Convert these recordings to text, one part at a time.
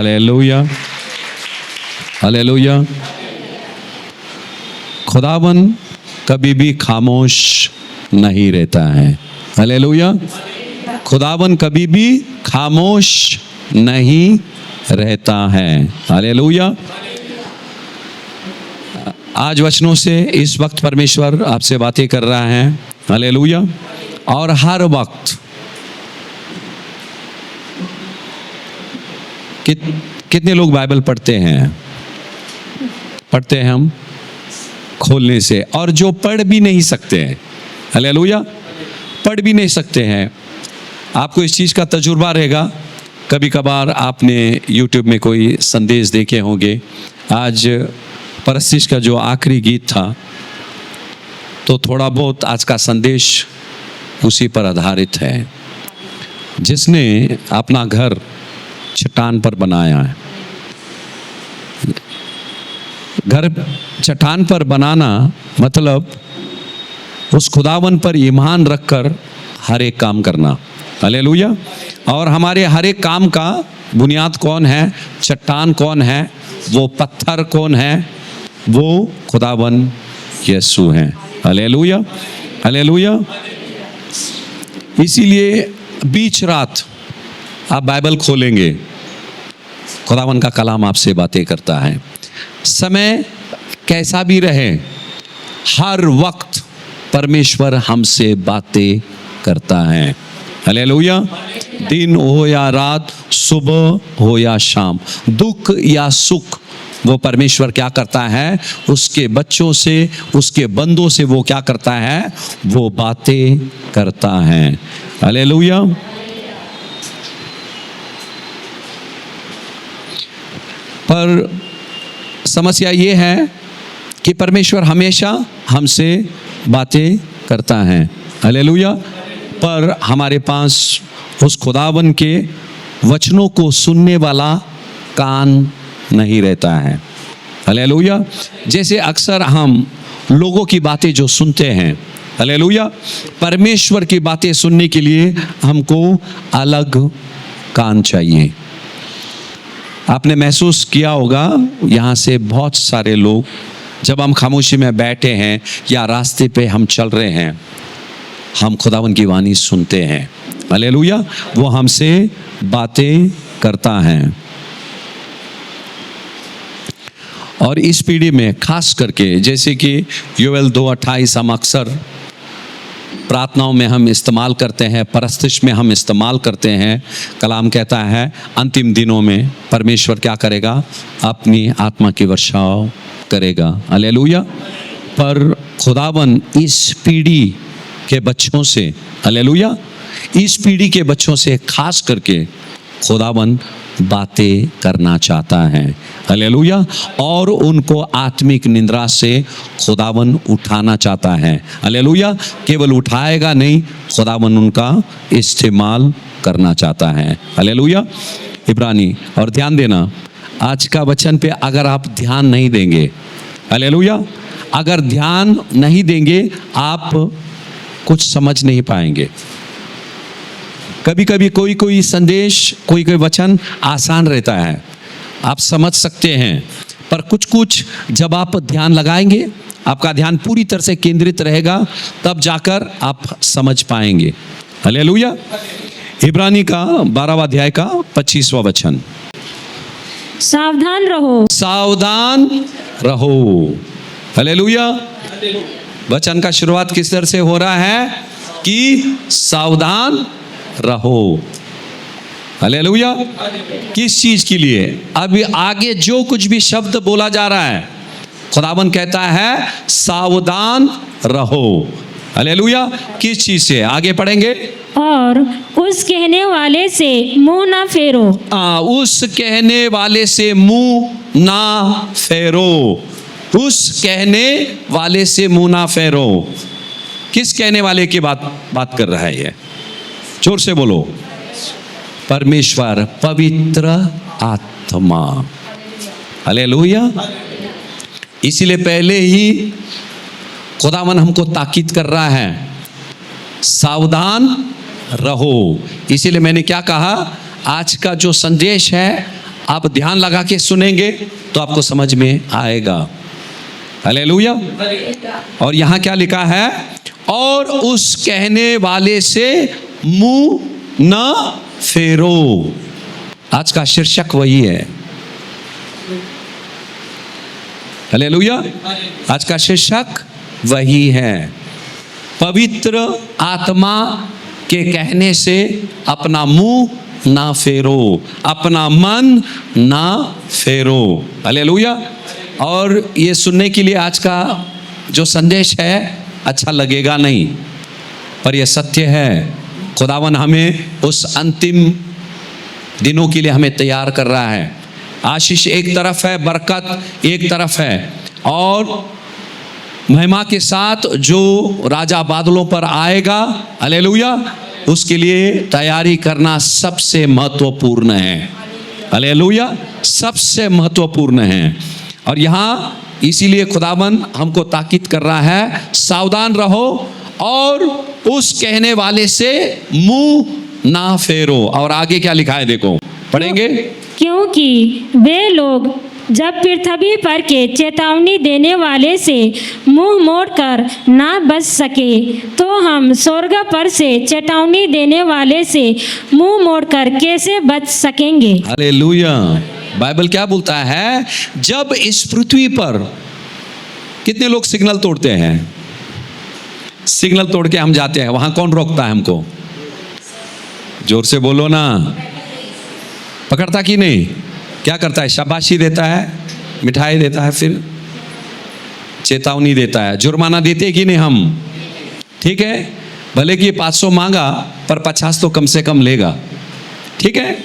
Hallelujah, hallelujah. खुदावन कभी भी खामोश नहीं रहता है। हालेलुया। खुदावन कभी भी खामोश नहीं रहता है। हालेलुया। आज वचनों से इस वक्त परमेश्वर आपसे बातें कर रहा है। हालेलुया। और हर वक्त कितने लोग बाइबल पढ़ते हैं? पढ़ते हैं हम खोलने से, और जो पढ़ भी नहीं सकते हैं, हालेलुया, पढ़ भी नहीं सकते हैं। आपको इस चीज़ का तजुर्बा रहेगा। कभी कभार आपने YouTube में कोई संदेश देखे होंगे। आज परस्तिश का जो आखिरी गीत था, तो थोड़ा बहुत आज का संदेश उसी पर आधारित है। जिसने अपना घर चट्टान पर बनाया है। घर चट्टान पर बनाना मतलब उस खुदावन पर ईमान रखकर हर एक काम करना। हालेलुया। और हमारे हर एक काम का बुनियाद कौन है? चट्टान कौन है? वो पत्थर कौन है? वो खुदावन यीशु हैं। Hallelujah, hallelujah. इसीलिए बीच रात आप बाइबल खोलेंगे, खुदावन का कलाम आपसे बातें करता है। समय कैसा भी रहे, हर वक्त परमेश्वर हमसे बातें करता है। हालेलुया। दिन हो या रात, सुबह हो या शाम, दुख या सुख, वो परमेश्वर क्या करता है? उसके बच्चों से, उसके बंदों से वो क्या करता है? वो बातें करता है। हालेलुया। पर समस्या ये है कि परमेश्वर हमेशा हमसे बातें करता है। हालेलुया। पर हमारे पास उस खुदावन के वचनों को सुनने वाला कान नहीं रहता है। हालेलुया। जैसे अक्सर हम लोगों की बातें जो सुनते हैं, हालेलुया, परमेश्वर की बातें सुनने के लिए हमको अलग कान चाहिए। आपने महसूस किया होगा, यहाँ से बहुत सारे लोग, जब हम खामोशी में बैठे हैं या रास्ते पे हम चल रहे हैं, हम खुदावन की वाणी सुनते हैं। हालेलुया। वो हमसे बातें करता है। और इस पीढ़ी में खास करके, जैसे कि योएल 2:28 हम अक्सर प्रार्थनाओं में हम इस्तेमाल करते हैं, परस्तिश में हम इस्तेमाल करते हैं। कलाम कहता है अंतिम दिनों में परमेश्वर क्या करेगा? अपनी आत्मा की वर्षाव करेगा। हालेलुया। पर खुदावन इस पीढ़ी के बच्चों से, हालेलुया, इस पीढ़ी के बच्चों से खास करके खुदावन बातें करना चाहता है। हालेलुया। और उनको आत्मिक निंद्रा से खुदावन उठाना चाहता है। हालेलुया। केवल उठाएगा नहीं, खुदावन उनका इस्तेमाल करना चाहता है। हालेलुया। इब्रानी, और ध्यान देना, आज का वचन पे अगर आप ध्यान नहीं देंगे, हालेलुया, अगर ध्यान नहीं देंगे, आप कुछ समझ नहीं पाएंगे। कभी कभी कोई कोई संदेश, कोई कोई वचन आसान रहता है, आप समझ सकते हैं, पर कुछ कुछ जब आप ध्यान लगाएंगे, आपका ध्यान पूरी तरह से केंद्रित रहेगा, तब जाकर आप समझ पाएंगे। हालेलुया। इब्रानी का 12वां अध्याय का 25वां वचन, सावधान रहो, सावधान रहो। हालेलुया। वचन का शुरुआत किस तरह से हो रहा है? कि सावधान रहो। हालेलुया। किस चीज के लिए? अभी आगे जो कुछ भी शब्द बोला जा रहा है, खुदावन कहता है सावधान रहो। हालेलुया। किस चीज से? आगे पढ़ेंगे। और उस कहने वाले से मुंह ना फेरो। उस कहने वाले से मुंह ना फेरो। उस कहने वाले से मुंह ना फेरो। किस कहने वाले की बात कर रहा है ये? जोर से बोलो। परमेश्वर, पवित्र आत्मा। हालेलुया। इसीलिए पहले ही खुदावन हमको ताकीद कर रहा है, सावधान रहो। इसीलिए मैंने क्या कहा? आज का जो संदेश है आप ध्यान लगा के सुनेंगे तो आपको समझ में आएगा। हालेलुया। और यहाँ क्या लिखा है, और उस कहने वाले से मुंह न फेरो। आज का शीर्षक वही है। हालेलुया। आज का शीर्षक वही है, पवित्र आत्मा के कहने से अपना मुंह ना फेरो, अपना मन ना फेरो। हालेलुया। और ये सुनने के लिए आज का जो संदेश है अच्छा लगेगा नहीं, पर यह सत्य है। खुदावन हमें उस अंतिम दिनों के लिए हमें तैयार कर रहा है। आशीष एक तरफ है, बरकत एक तरफ है, और महिमा के साथ जो राजा बादलों पर आएगा, हालेलुया, उसके लिए तैयारी करना सबसे महत्वपूर्ण है। हालेलुया, सबसे महत्वपूर्ण है। और यहाँ इसीलिए खुदावन हमको ताकीद कर रहा है, सावधान रहो और उस कहने वाले से मुंह ना फेरो। और आगे क्या लिखा है देखो, पढ़ेंगे। क्योंकि वे लोग जब पृथ्वी पर के चेतावनी देने वाले से मुंह मोड़कर ना बच सके, तो हम स्वर्ग पर से चेतावनी देने वाले से मुंह मोड़कर कैसे बच सकेंगे। हालेलुया। बाइबल क्या बोलता है, जब इस पृथ्वी पर कितने लोग सिग्नल तोड़ते हैं, सिग्नल तोड़ के हम जाते हैं, वहां कौन रोकता है हमको? जोर से बोलो ना। पकड़ता कि नहीं? क्या करता है? शाबाशी देता है, मिठाई देता है, फिर चेतावनी देता है। जुर्माना देते कि नहीं हम? ठीक है, भले कि 500 मांगा पर 50 तो कम से कम लेगा। ठीक है।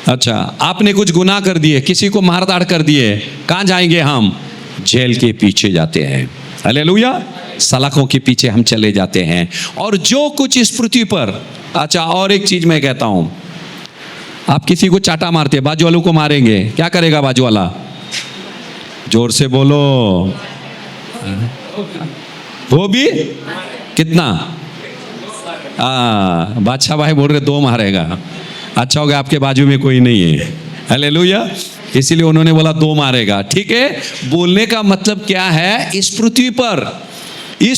अच्छा, आपने कुछ गुनाह कर दिए, किसी को मारदाड़ कर दिए, कहाँ जाएंगे हम? जेल के पीछे जाते हैं। हालेलुया। सलाखों के पीछे हम चले जाते हैं। और जो कुछ इस पृथ्वी पर, अच्छा और एक चीज मैं कहता हूं, आप किसी को चाटा मारते, बाजू वालों को मारेंगे, क्या करेगा बाजू वाला? जोर से बोलो। वो भी कितना? बादशाह भाई बोल रहे 2 मारेगा। अच्छा हो गया आपके बाजू में कोई नहीं है। हालेलुया। इसीलिए उन्होंने बोला 2 मारेगा। ठीक है। बोलने का मतलब क्या है, इस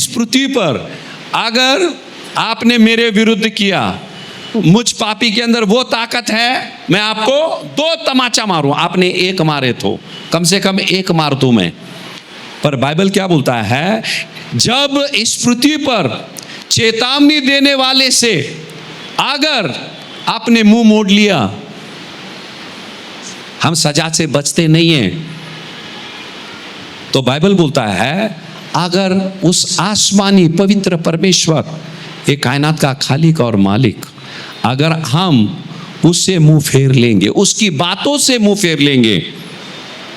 पृथ्वी पर अगर आपने मेरे विरुद्ध किया, मुझ पापी के अंदर वो ताकत है, मैं आपको 2 तमाचा मारूं। आपने 1 मारे तो कम से कम 1 मार दूं मैं। पर बाइबल क्या बोलता है, जब इस पृथ्वी पर चेतावनी देने वाले से अगर आपने मुंह मोड़ लिया, हम सजा से बचते नहीं हैं। तो बाइबल बोलता है, अगर उस आसमानी पवित्र परमेश्वर, एक कायनात का खालिक और मालिक, अगर हम उससे मुंह फेर लेंगे, उसकी बातों से मुंह फेर लेंगे,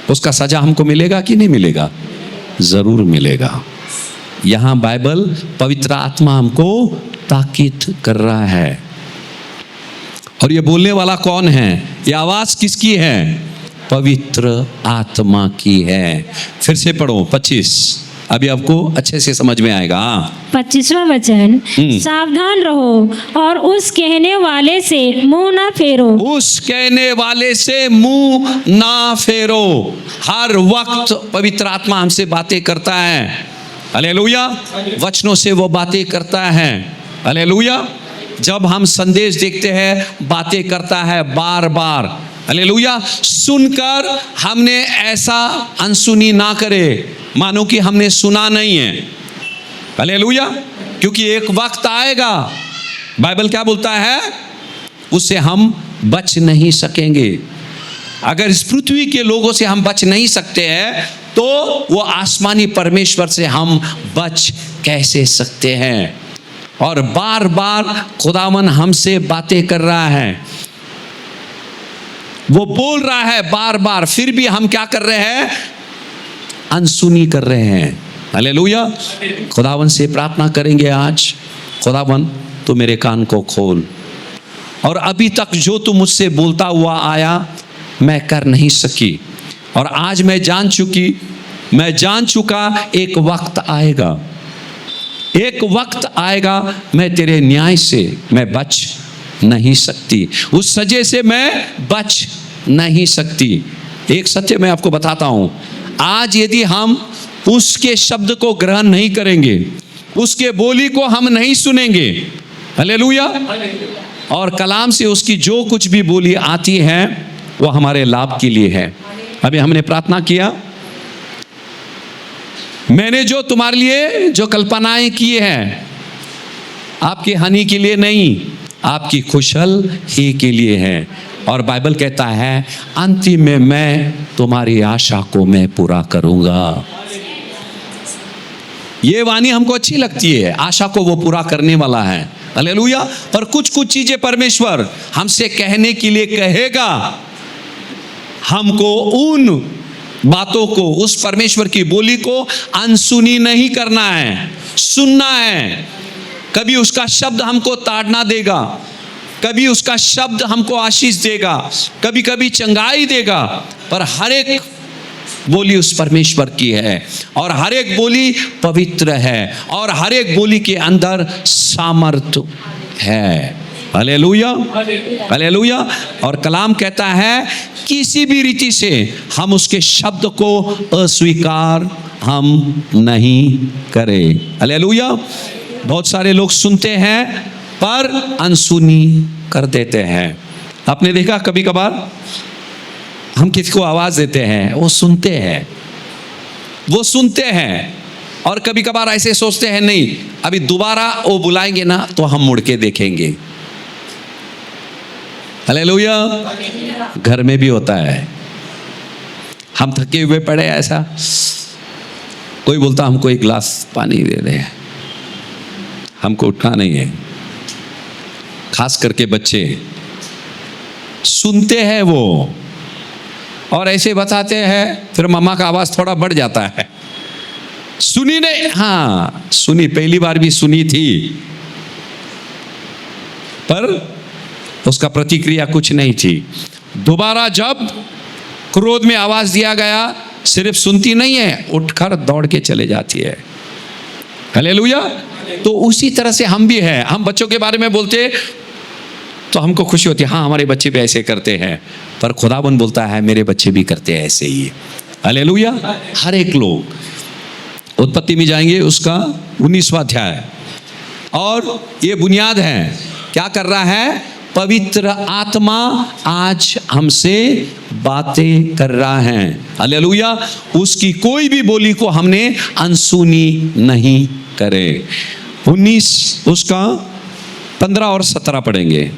उसका सजा हमको मिलेगा कि नहीं मिलेगा? जरूर मिलेगा। यहां बाइबल, पवित्र आत्मा हमको ताकीद कर रहा है। और ये बोलने वाला कौन है? ये आवाज किसकी है? पवित्र आत्मा की है। फिर से पढ़ो 25, अभी आपको अच्छे से समझ में आएगा। 25वां वचन, सावधान रहो और उस कहने वाले से मुंह ना फेरो। उस कहने वाले से मुंह ना फेरो। हर वक्त पवित्र आत्मा हमसे बातें करता है। हालेलुया। वचनों से वो बातें करता है। हालेलुया। जब हम संदेश देखते हैं, बातें करता है बार बार। हालेलुया। सुनकर हमने ऐसा अनसुनी ना करे मानो कि हमने सुना नहीं है। हालेलुया। क्योंकि एक वक्त आएगा, बाइबल क्या बोलता है, उससे हम बच नहीं सकेंगे। अगर इस पृथ्वी के लोगों से हम बच नहीं सकते हैं, तो वो आसमानी परमेश्वर से हम बच कैसे सकते हैं? और बार बार खुदावन हमसे बातें कर रहा है, वो बोल रहा है बार बार, फिर भी हम क्या कर रहे हैं? अनसुनी कर रहे हैं। हालेलुया। खुदावन से प्रार्थना करेंगे आज, खुदावन तू मेरे कान को खोल, और अभी तक जो तू मुझसे बोलता हुआ आया मैं कर नहीं सकी, और आज मैं जान चुका एक वक्त आएगा, एक वक्त आएगा मैं तेरे न्याय से मैं बच नहीं सकती, उस सजे से मैं बच नहीं सकती। एक सत्य मैं आपको बताता हूं, आज यदि हम उसके शब्द को ग्रहण नहीं करेंगे, उसके बोली को हम नहीं सुनेंगे, हालेलुया, और कलाम से उसकी जो कुछ भी बोली आती है वो हमारे लाभ के लिए है। अभी हमने प्रार्थना किया, मैंने जो तुम्हारे लिए जो कल्पनाएं की हैं आपकी हानि के लिए नहीं, आपकी खुशल ही के लिए है। और बाइबल कहता है अंतिम में मैं तुम्हारी आशा को मैं पूरा करूंगा। ये वाणी हमको अच्छी लगती है, आशा को वो पूरा करने वाला है, हालेलुया। पर कुछ कुछ चीजें परमेश्वर हमसे कहने के लिए कहेगा, हमको उन बातों को, उस परमेश्वर की बोली को अनसुनी नहीं करना है, सुनना है। कभी उसका शब्द हमको ताड़ना देगा, कभी उसका शब्द हमको आशीष देगा, कभी कभी चंगाई देगा, पर हर एक बोली उस परमेश्वर की है, और हर एक बोली पवित्र है, और हर एक बोली के अंदर सामर्थ्य है, हालेलुया, हालेलुया। और कलाम कहता है किसी भी रीति से हम उसके शब्द को अस्वीकार हम नहीं करें, हालेलुया। बहुत सारे लोग सुनते हैं पर अनसुनी कर देते हैं। आपने देखा कभी कभार हम किसी को आवाज देते हैं, वो सुनते हैं, वो सुनते हैं, और कभी कभार ऐसे सोचते हैं नहीं अभी दोबारा वो बुलाएंगे ना तो हम मुड़ के देखेंगे, हालेलुया। घर में भी होता है, हम थके हुए पड़े, ऐसा कोई बोलता हमको एक गिलास पानी दे दे, हमको उठना नहीं है। खास करके बच्चे सुनते हैं वो, और ऐसे बताते हैं, फिर मम्मा का आवाज थोड़ा बढ़ जाता है, सुनी नहीं, हाँ सुनी, पहली बार भी सुनी थी, पर उसका प्रतिक्रिया कुछ नहीं थी। दोबारा जब क्रोध में आवाज दिया गया, सिर्फ सुनती नहीं है, उठकर दौड़ के चले जाती है, हालेलुया। तो उसी तरह से हम भी हैं। हम बच्चों के बारे में बोलते तो हमको खुशी होती है, हाँ हमारे बच्चे भी ऐसे करते हैं, पर खुदाबंद बोलता है मेरे बच्चे भी करते हैं ऐसे ही, हालेलुया। हर एक लोग उत्पत्ति में जाएंगे, उसका 19वां अध्याय, और ये बुनियाद है, क्या कर रहा है, पवित्र आत्मा आज हमसे बातें कर रहा है, हालेलुया। उसकी कोई भी बोली को हमने अनसुनी नहीं करे। 19 उसका 15 और 17 पढ़ेंगे।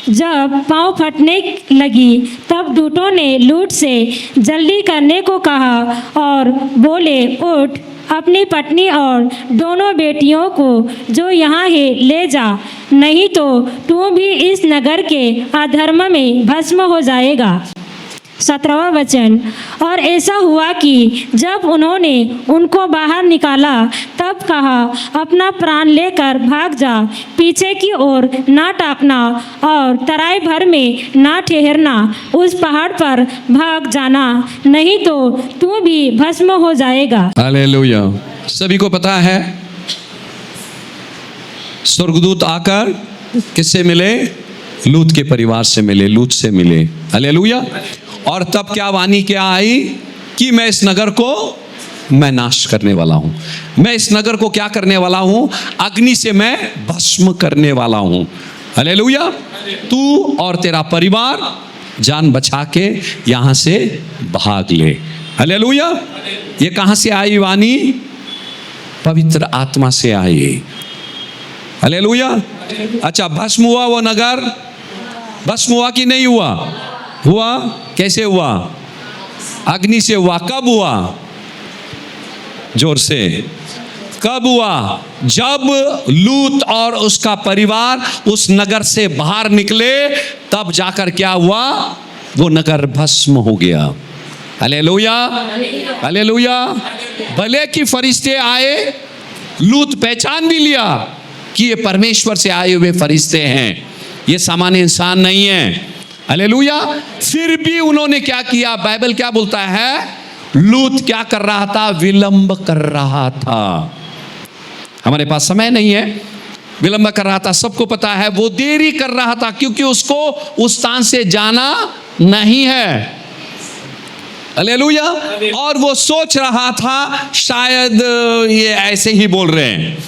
जब पाँव फटने लगी तब दूतों ने लूट से जल्दी करने को कहा और बोले, उठ अपनी पत्नी और दोनों बेटियों को जो यहाँ है ले जा, नहीं तो तू भी इस नगर के अधर्म में भस्म हो जाएगा। 17वां वचन, और ऐसा हुआ कि जब उन्होंने उनको बाहर निकाला तब कहा, अपना प्राण लेकर भाग जा, पीछे की ओर ना ताकना और तराई भर में ना ठहरना, उस पहाड़ पर भाग जाना, नहीं तो तू भी भस्म हो जाएगा। हालेलुया। सभी को पता है स्वर्गदूत आकर किससे मिले, लूत के परिवार से मिले, लूत से मिले, हालेलुया। और तब क्या वाणी क्या आई कि मैं इस नगर को मैं नाश करने वाला हूं, मैं इस नगर को क्या करने वाला हूं, अग्नि से मैं भस्म करने वाला हूं, हालेलुया। तू और तेरा परिवार जान बचा के यहां से भाग ले, हालेलुया। ये कहां से आई वाणी, पवित्र आत्मा से आई, हालेलुया। अच्छा, भस्म हुआ वो नगर, भस्म हुआ कि नहीं हुआ, हुआ। कैसे हुआ, अग्नि से हुआ। कब हुआ, जोर से, कब हुआ, जब लूत और उसका परिवार उस नगर से बाहर निकले, तब जाकर क्या हुआ, वो नगर भस्म हो गया, हालेलुया, हालेलुया। भले कि फरिश्ते आए, लूत पहचान भी लिया कि ये परमेश्वर से आए हुए फरिश्ते हैं, ये सामान्य इंसान नहीं है, हालेलुया। फिर भी उन्होंने क्या किया, बाइबल क्या बोलता है, लूत क्या कर रहा था, विलंब कर रहा था। हमारे पास समय नहीं है, विलंब कर रहा था, सबको पता है, वो देरी कर रहा था क्योंकि उसको उस स्थान से जाना नहीं है। हालेलुया। और वो सोच रहा था शायद ये ऐसे ही बोल रहे हैं।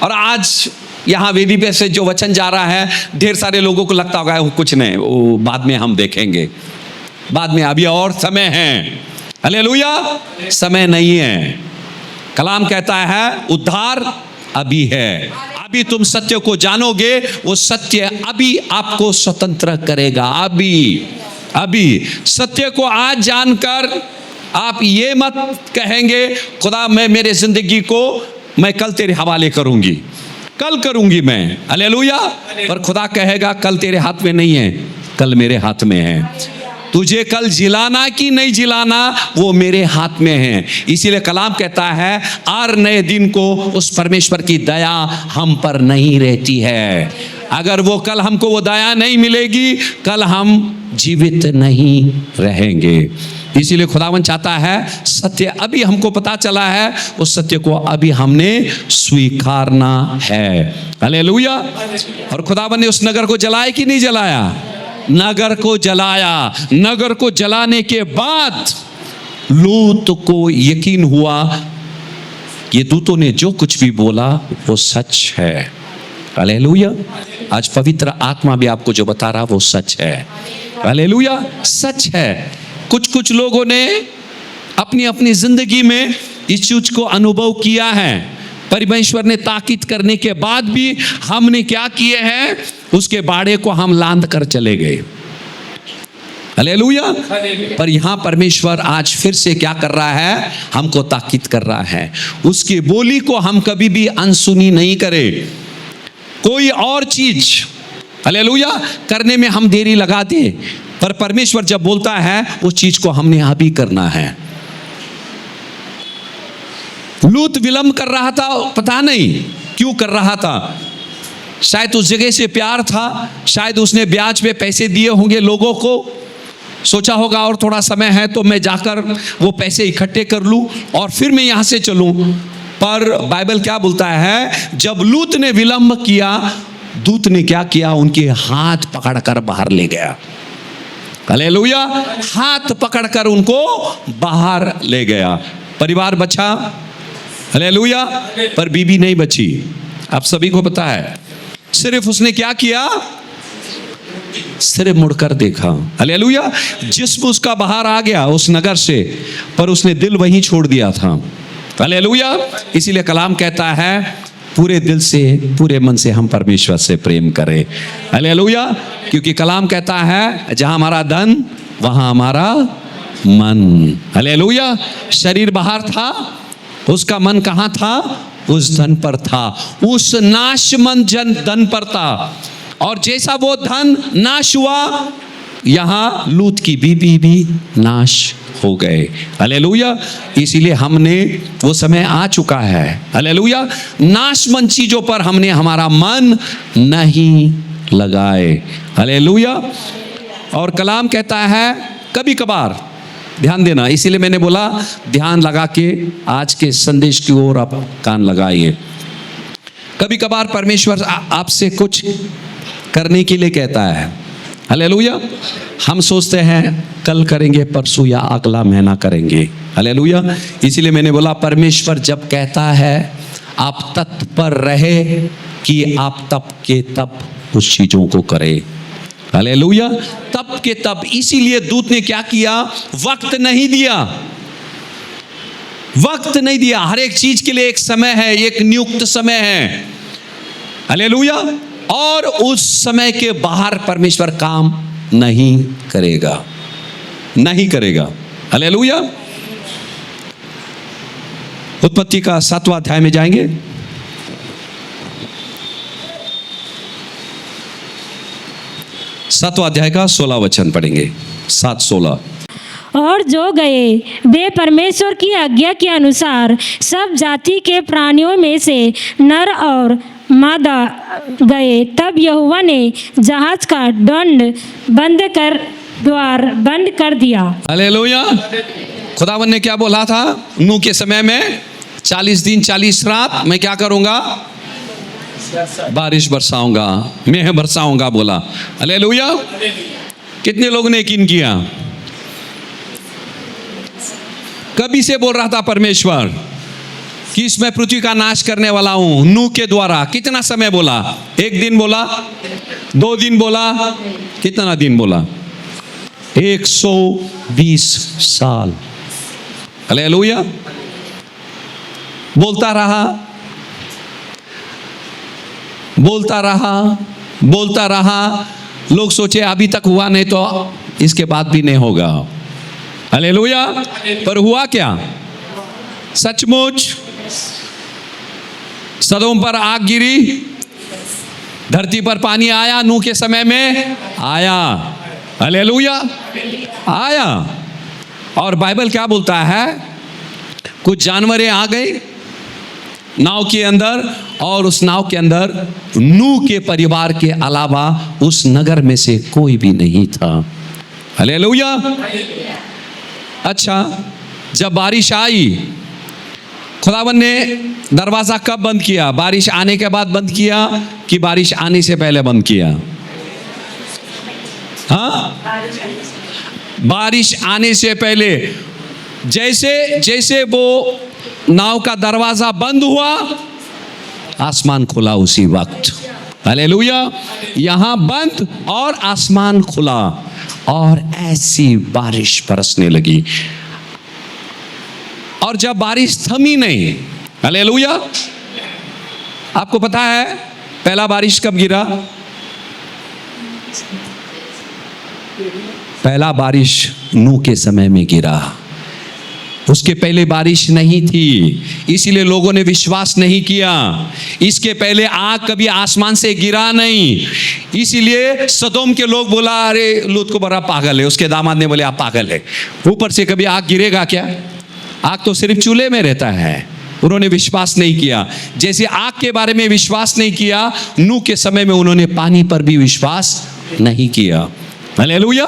और आज यहाँ वेदी पे से जो वचन जा रहा है, ढेर सारे लोगों को लगता होगा कुछ नहीं, वो बाद में हम देखेंगे, बाद में, अभी और समय है। हालेलुया। समय नहीं है। कलाम कहता है उद्धार अभी है। अभी तुम सत्य को जानोगे, वो सत्य अभी आपको स्वतंत्र करेगा। अभी सत्य को आज जानकर आप ये मत कहेंगे खुदा मैं मेरे जिंदगी को मैं कल तेरे हवाले करूंगी, कल करूंगी मैं। हालेलुया। पर खुदा कहेगा कल तेरे हाथ में नहीं है, कल मेरे हाथ में है। तुझे कल जिलाना कि नहीं जिलाना वो मेरे हाथ में है। इसीलिए कलाम कहता है हर नए दिन को उस परमेश्वर की दया हम पर नहीं रहती है। अगर वो कल हमको वो दया नहीं मिलेगी, कल हम जीवित नहीं रहेंगे। इसीलिए खुदावन चाहता है सत्य अभी हमको पता चला है, उस सत्य को अभी हमने स्वीकारना है। हालेलुया। और खुदावन ने उस नगर को जलाया कि नहीं जलाया? नगर को जलाया। नगर को जलाने के बाद लूत को यकीन हुआ ये दूतों ने जो कुछ भी बोला वो सच है। हालेलुया। आज पवित्र आत्मा भी आपको जो बता रहा वो सच है। हालेलुया। सच है। कुछ लोगों ने अपनी अपनी जिंदगी में इस चीज को अनुभव किया है। परमेश्वर ने ताकीद करने के बाद भी हमने क्या किए हैं, उसके बाड़े को हम लांद कर चले गए। हालेलुया। पर यहां परमेश्वर आज फिर से क्या कर रहा है, हमको ताकीद कर रहा है। उसकी बोली को हम कभी भी अनसुनी नहीं करें। कोई और चीज हालेलुया करने में हम देरी लगा दे, पर परमेश्वर जब बोलता है उस चीज को हमने अभी करना है। लूत विलंब कर रहा था, पता नहीं क्यों कर रहा था। शायद उस जगह से प्यार था, शायद उसने ब्याज पे पैसे दिए होंगे लोगों को, सोचा होगा और थोड़ा समय है तो मैं जाकर वो पैसे इकट्ठे कर लूं और फिर मैं यहां से चलूं। पर बाइबल क्या बोलता है, जब लूत ने विलंब किया, दूत ने क्या किया, उनके हाथ पकड़कर बाहर ले गया। हालेलुया। हाथ पकड़कर उनको बाहर ले गया। परिवार बचा, हालेलुया, पर बीबी नहीं बची। आप सभी को पता है। सिर्फ उसने क्या किया, सिर्फ मुड़कर देखा। हालेलुया। जिस्म उसका बाहर आ गया उस नगर से, पर उसने दिल वहीं छोड़ दिया था। हालेलुया। इसीलिए कलाम कहता है पूरे दिल से पूरे मन से हम परमेश्वर से प्रेम करें। हालेलुया। क्योंकि कलाम कहता है जहां हमारा धन वहां हमारा मन। हालेलुया। शरीर बाहर था, उसका मन कहां था, उस धन पर था, उस नाशमंद धन पर था। और जैसा वो धन नाश हुआ, यहां लूत की बीबी भी नाश हो गए। हालेलुया। इसीलिए हमने वो समय आ चुका है, हालेलुया, नाशमंद चीजों पर हमने हमारा मन नहीं लगाए। हालेलुया। और कलाम कहता है कभी कभार, ध्यान देना, इसीलिए मैंने बोला ध्यान लगा के आज के संदेश की ओर आप कान लगाइए। कभी कभार परमेश्वर आपसे कुछ करने के लिए कहता है। हालेलुया। हम सोचते हैं कल करेंगे, परसों या अगला महीना करेंगे। हालेलुया। इसीलिए मैंने बोला परमेश्वर जब कहता है आप तत्पर रहे कि आप तब के तब उस चीजों को करें। हालेलुया। तब के तब। इसीलिए दूत ने क्या किया, वक्त नहीं दिया, वक्त नहीं दिया। हर एक चीज के लिए एक समय है, एक नियुक्त समय है। हालेलुया। और उस समय के बाहर परमेश्वर काम नहीं करेगा, नहीं करेगा। हालेलुया। उत्पत्ति का 7वां अध्याय में जाएंगे। 7वां अध्याय का 16 वचन पढ़ेंगे। 7:16। और जो गए वे परमेश्वर की आज्ञा के अनुसार सब जाति के प्राणियों में से नर और मादा गए। तब यहोवा ने जहाज का द्वार बंद कर दिया। हालेलुया। खुदावन ने क्या बोला था नूह के समय में, 40 दिन 40 रात मैं क्या करूंगा, बारिश बरसाऊंगा, मैं बरसाऊंगा बोला। हालेलुया। कितने लोगों ने यकीन किया? कभी से बोल रहा था परमेश्वर कि इसमें पृथ्वी का नाश करने वाला हूं, नूह के द्वारा। कितना समय बोला? 1 दिन बोला, 2 दिन बोला, कितना दिन बोला? 120 साल। हालेलुया। बोलता रहा, बोलता रहा, बोलता रहा। लोग सोचे अभी तक हुआ नहीं तो इसके बाद भी नहीं होगा। हालेलुया। पर हुआ क्या? सचमुच सदोम पर आग गिरी, धरती पर पानी आया, नूह के समय में आया। हालेलुया, आया। और बाइबल क्या बोलता है? कुछ जानवरें आ गई नाव के अंदर, और उस नाव के अंदर नूह के परिवार के अलावा उस नगर में से कोई भी नहीं था। हालेलुया। अच्छा, जब बारिश आई, खुदावन ने दरवाज़ा कब बंद किया? बारिश आने के बाद बंद किया कि बारिश आने से पहले बंद किया? हाँ, बारिश आने से पहले। जैसे जैसे वो नाव का दरवाज़ा बंद हुआ, आसमान खुला उसी वक्त। हालेलुया। यहाँ बंद और आसमान खुला, और ऐसी बारिश बरसने लगी। और जब बारिश थमी नहीं, हालेलुया। आपको पता है पहला बारिश कब गिरा? पहला बारिश नूह के समय में गिरा। उसके पहले बारिश नहीं थी, इसीलिए लोगों ने विश्वास नहीं किया। इसके पहले आग कभी आसमान से गिरा नहीं, इसीलिए सदोम के लोग बोला अरे लूत को बड़ा पागल है। उसके दामाद ने बोले आप पागल है, ऊपर से कभी आग गिरेगा क्या? आग तो सिर्फ चूल्हे में रहता है। उन्होंने विश्वास नहीं किया। जैसे आग के बारे में विश्वास नहीं किया, नूह के समय में उन्होंने पानी पर भी विश्वास नहीं किया। हालेलुया।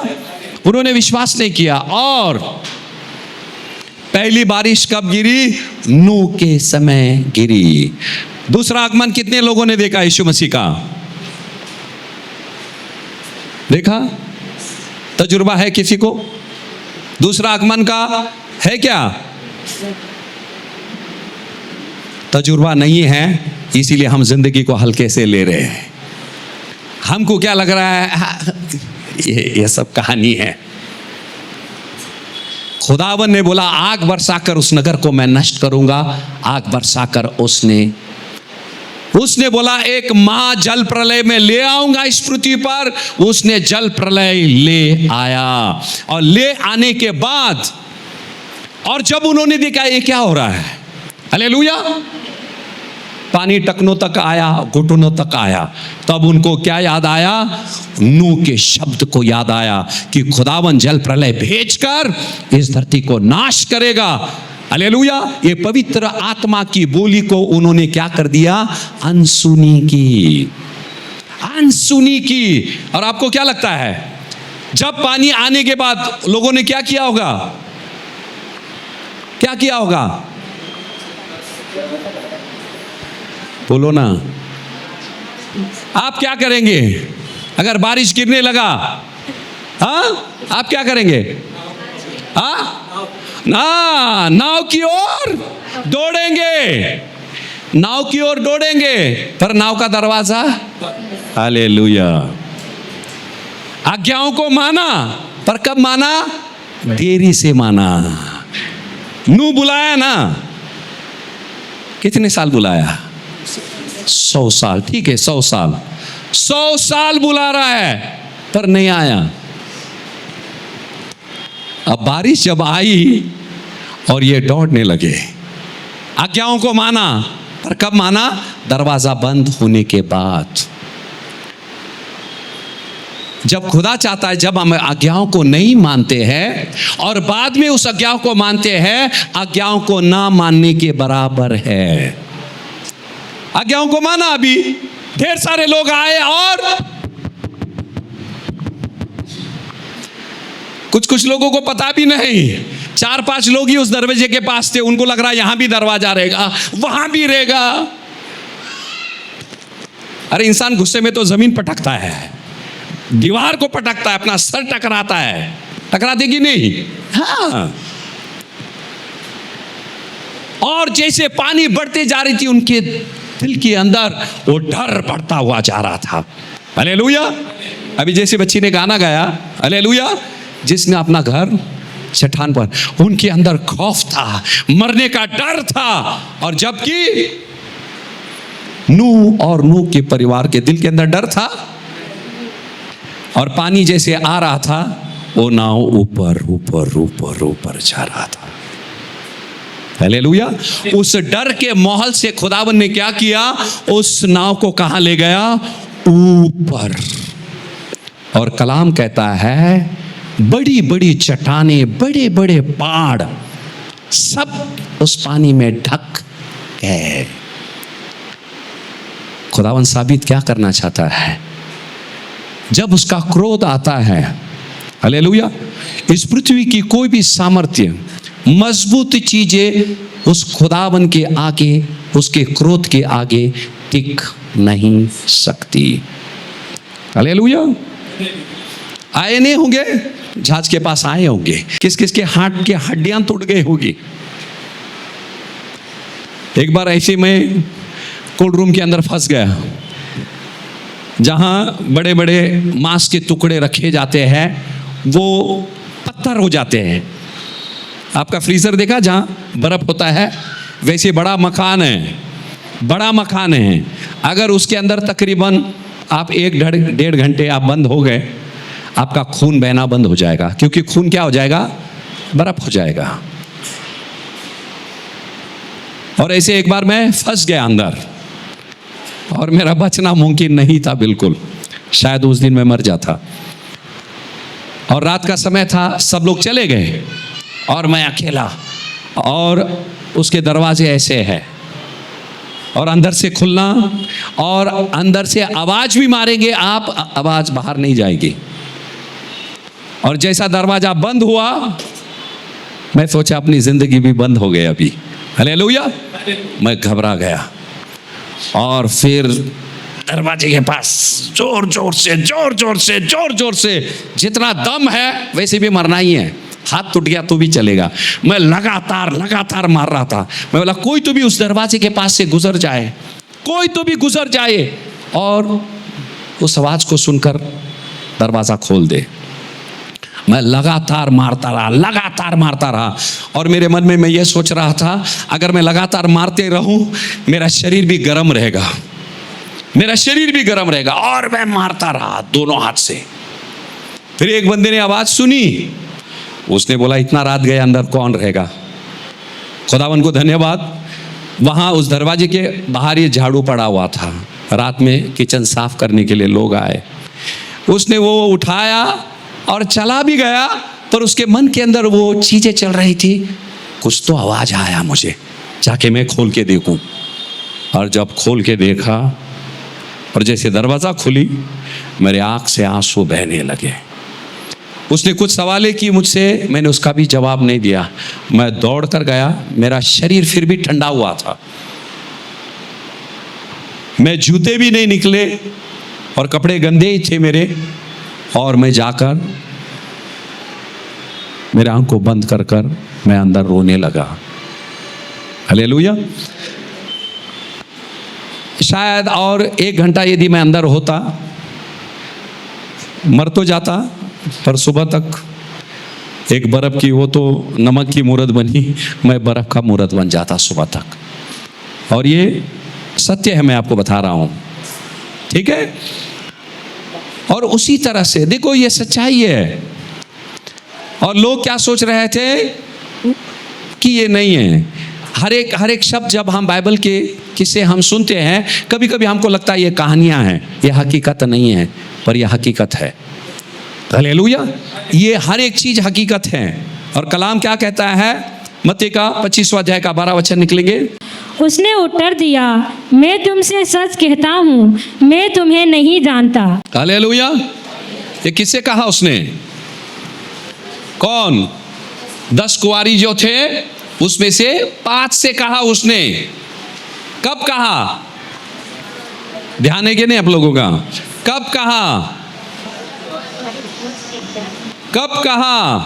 उन्होंने विश्वास नहीं किया। और पहली बारिश कब गिरी? नूह के समय गिरी। दूसरा आगमन कितने लोगों ने देखा यीशु मसीह का? देखा? तजुर्बा है किसी को? दूसरा आगमन का है क्या? तजुर्बा नहीं है, इसीलिए हम जिंदगी को हल्के से ले रहे हैं। हमको क्या लग रहा है ये सब कहानी है। खुदावन ने बोला आग बरसाकर उस नगर को मैं नष्ट करूंगा। आग बरसाकर उसने बोला एक महा जल प्रलय में ले आऊंगा इस पृथ्वी पर। उसने जल प्रलय ले आया, और ले आने के बाद, और जब उन्होंने देखा ये क्या हो रहा है, हालेलुया, पानी टखनों तक आया, घुटनों तक आया, तब उनको क्या याद आया? नूह के शब्द को याद आया कि खुदावन जल प्रलय भेजकर इस धरती को नाश करेगा। हालेलुया। ये पवित्र आत्मा की बोली को उन्होंने क्या कर दिया? अनसुनी की, अनसुनी की। और आपको क्या लगता है जब पानी आने के बाद लोगों ने क्या किया होगा? क्या किया होगा? बोलो ना, आप क्या करेंगे अगर बारिश गिरने लगा? हाँ, आप क्या करेंगे? हाँ ना, नाव की ओर दौड़ेंगे, नाव की ओर दौड़ेंगे, पर नाव का दरवाजा, हालेलुया। आज्ञाओं को माना, पर कब माना? देरी से माना। नूह बुलाया ना, कितने साल बुलाया? 100 साल। ठीक है, 100 साल, 100 साल बुला रहा है, पर नहीं आया। अब बारिश जब आई और ये दौड़ने लगे, आज्ञाओं को माना, पर कब माना? दरवाजा बंद होने के बाद। जब खुदा चाहता है, जब हम आज्ञाओं को नहीं मानते हैं और बाद में उस आज्ञाओं को मानते हैं, आज्ञाओं को ना मानने के बराबर है। आज्ञाओं को माना, अभी ढेर सारे लोग आए और कुछ लोगों को पता भी नहीं, 4-5 लोग ही उस दरवाजे के पास थे। उनको लग रहा है यहां भी दरवाजा रहेगा, वहां भी रहेगा। अरे इंसान गुस्से में तो जमीन पटकता है, दीवार को पटकता है, अपना सर टकराता है, टकरा देगी नहीं? हाँ। और जैसे पानी बढ़ते जा रही थी उनके दिल के अंदर वो डर बढ़ता हुआ जा रहा था। हालेलुया। अभी जैसे बच्ची ने गाना गाया, हालेलुया, जिसने अपना घर चट्टान पर, उनके अंदर खौफ था, मरने का डर था। और जबकि नूह और नूह के परिवार के दिल के अंदर डर था, और पानी जैसे आ रहा था वो नाव ऊपर ऊपर ऊपर ऊपर जा रहा था। हालेलुया। उस डर के माहौल से खुदावन ने क्या किया, उस नाव को कहां ले गया? ऊपर। और कलाम कहता है बड़ी बड़ी चट्टानें, बड़े बड़े पहाड़ सब उस पानी में ढक गए। खुदावन साबित क्या करना चाहता है? जब उसका क्रोध आता है, हालेलुया, इस पृथ्वी की कोई भी सामर्थ्य, मजबूत चीजें उस खुदावन के आगे, उसके क्रोध के आगे टिक नहीं सकती। हालेलुया। आए नहीं होंगे, जहाज के पास आए होंगे, किस किस के हाथ के हड्डियां टूट गई होगी। एक बार ऐसे मैं कोल्ड रूम के अंदर फंस गया, जहां बड़े बड़े मांस के टुकड़े रखे जाते हैं, वो पत्थर हो जाते हैं। आपका फ्रीजर देखा जहां बर्फ होता है, वैसे बड़ा मकान है, बड़ा मकान है। अगर उसके अंदर तकरीबन आप 1-1.5 घंटे आप बंद हो गए, आपका खून बहना बंद हो जाएगा, क्योंकि खून क्या हो जाएगा? बर्फ हो जाएगा। और ऐसे एक बार मैं फंस गया अंदर, और मेरा बचना मुमकिन नहीं था बिल्कुल, शायद उस दिन मैं मर जाता। और रात का समय था, सब लोग चले गए और मैं अकेला, और उसके दरवाजे ऐसे हैं, और अंदर से खुलना, और अंदर से आवाज भी मारेंगे आप, आवाज बाहर नहीं जाएगी। और जैसा दरवाजा बंद हुआ, मैं सोचा अपनी जिंदगी भी बंद हो गई अभी। हालेलुया। मैं घबरा गया, और फिर दरवाजे के पास जोर जोर से जितना दम है वैसे भी मरना ही है, हाथ टूट गया तो भी चलेगा। मैं लगातार मार रहा था। मैं बोला कोई तो भी उस दरवाजे के पास से गुजर जाए, कोई तो भी गुजर जाए और उस आवाज को सुनकर दरवाजा खोल दे। मैं लगातार मारता रहा, और मेरे मन में मैं ये सोच रहा था, अगर मैं लगातार मारते रहूं मेरा शरीर भी गर्म रहेगा, और मैं मारता रहा दोनों हाथ से। फिर एक बंदे ने आवाज सुनी, उसने बोला इतना रात गए अंदर कौन रहेगा? खुदावन को धन्यवाद, वहां उस दरवाजे के बाहर ये झाड़ू पड़ा हुआ था, रात में किचन साफ करने के लिए लोग आए। उसने वो उठाया और चला भी गया, पर उसके मन के अंदर वो चीजें चल रही थी, कुछ तो आवाज आया मुझे, जाके मैं खोल के देखूं। और जब खोल के देखा और जैसे दरवाजा खुली, मेरे आंख से आंसू बहने लगे। उसने कुछ सवालें की मुझसे, मैंने उसका भी जवाब नहीं दिया। मैं दौड़ कर गया, मेरा शरीर फिर भी ठंडा हुआ था, मैं जूते भी नहीं निकले और कपड़े गंदे ही थे मेरे, और मैं जाकर मेरे आंख को बंद कर मैं अंदर रोने लगा। हालेलुया। शायद और 1 घंटा यदि मैं अंदर होता मर तो जाता, पर सुबह तक एक बर्फ की, वो तो नमक की मूरत बनी, मैं बर्फ का मूरत बन जाता सुबह तक। और ये सत्य है, मैं आपको बता रहा हूं, ठीक है। और उसी तरह से देखो, ये सच्चाई है। और लोग क्या सोच रहे थे कि ये नहीं है। हर एक शब्द जब हम बाइबल के किस्से हम सुनते हैं, कभी कभी हमको लगता है ये कहानियां हैं, ये हकीकत नहीं है, पर यह हकीकत है। हालेलुया। ये हर एक चीज हकीकत है। और कलाम क्या कहता है? मत्ती का 25वां अध्याय का 12 वचन निकलेंगे। उसने उत्तर दिया, मैं तुमसे सच कहता हूँ, मैं तुम्हें नहीं जानता। हालेलुया। ये किससे कहा उसने? कौन? 10 कुंवारी जो थे उसमें से 5 से कहा उसने। कब कहा? ध्यान है कि नहीं आप लोगों का? कब कहा? कब कहा?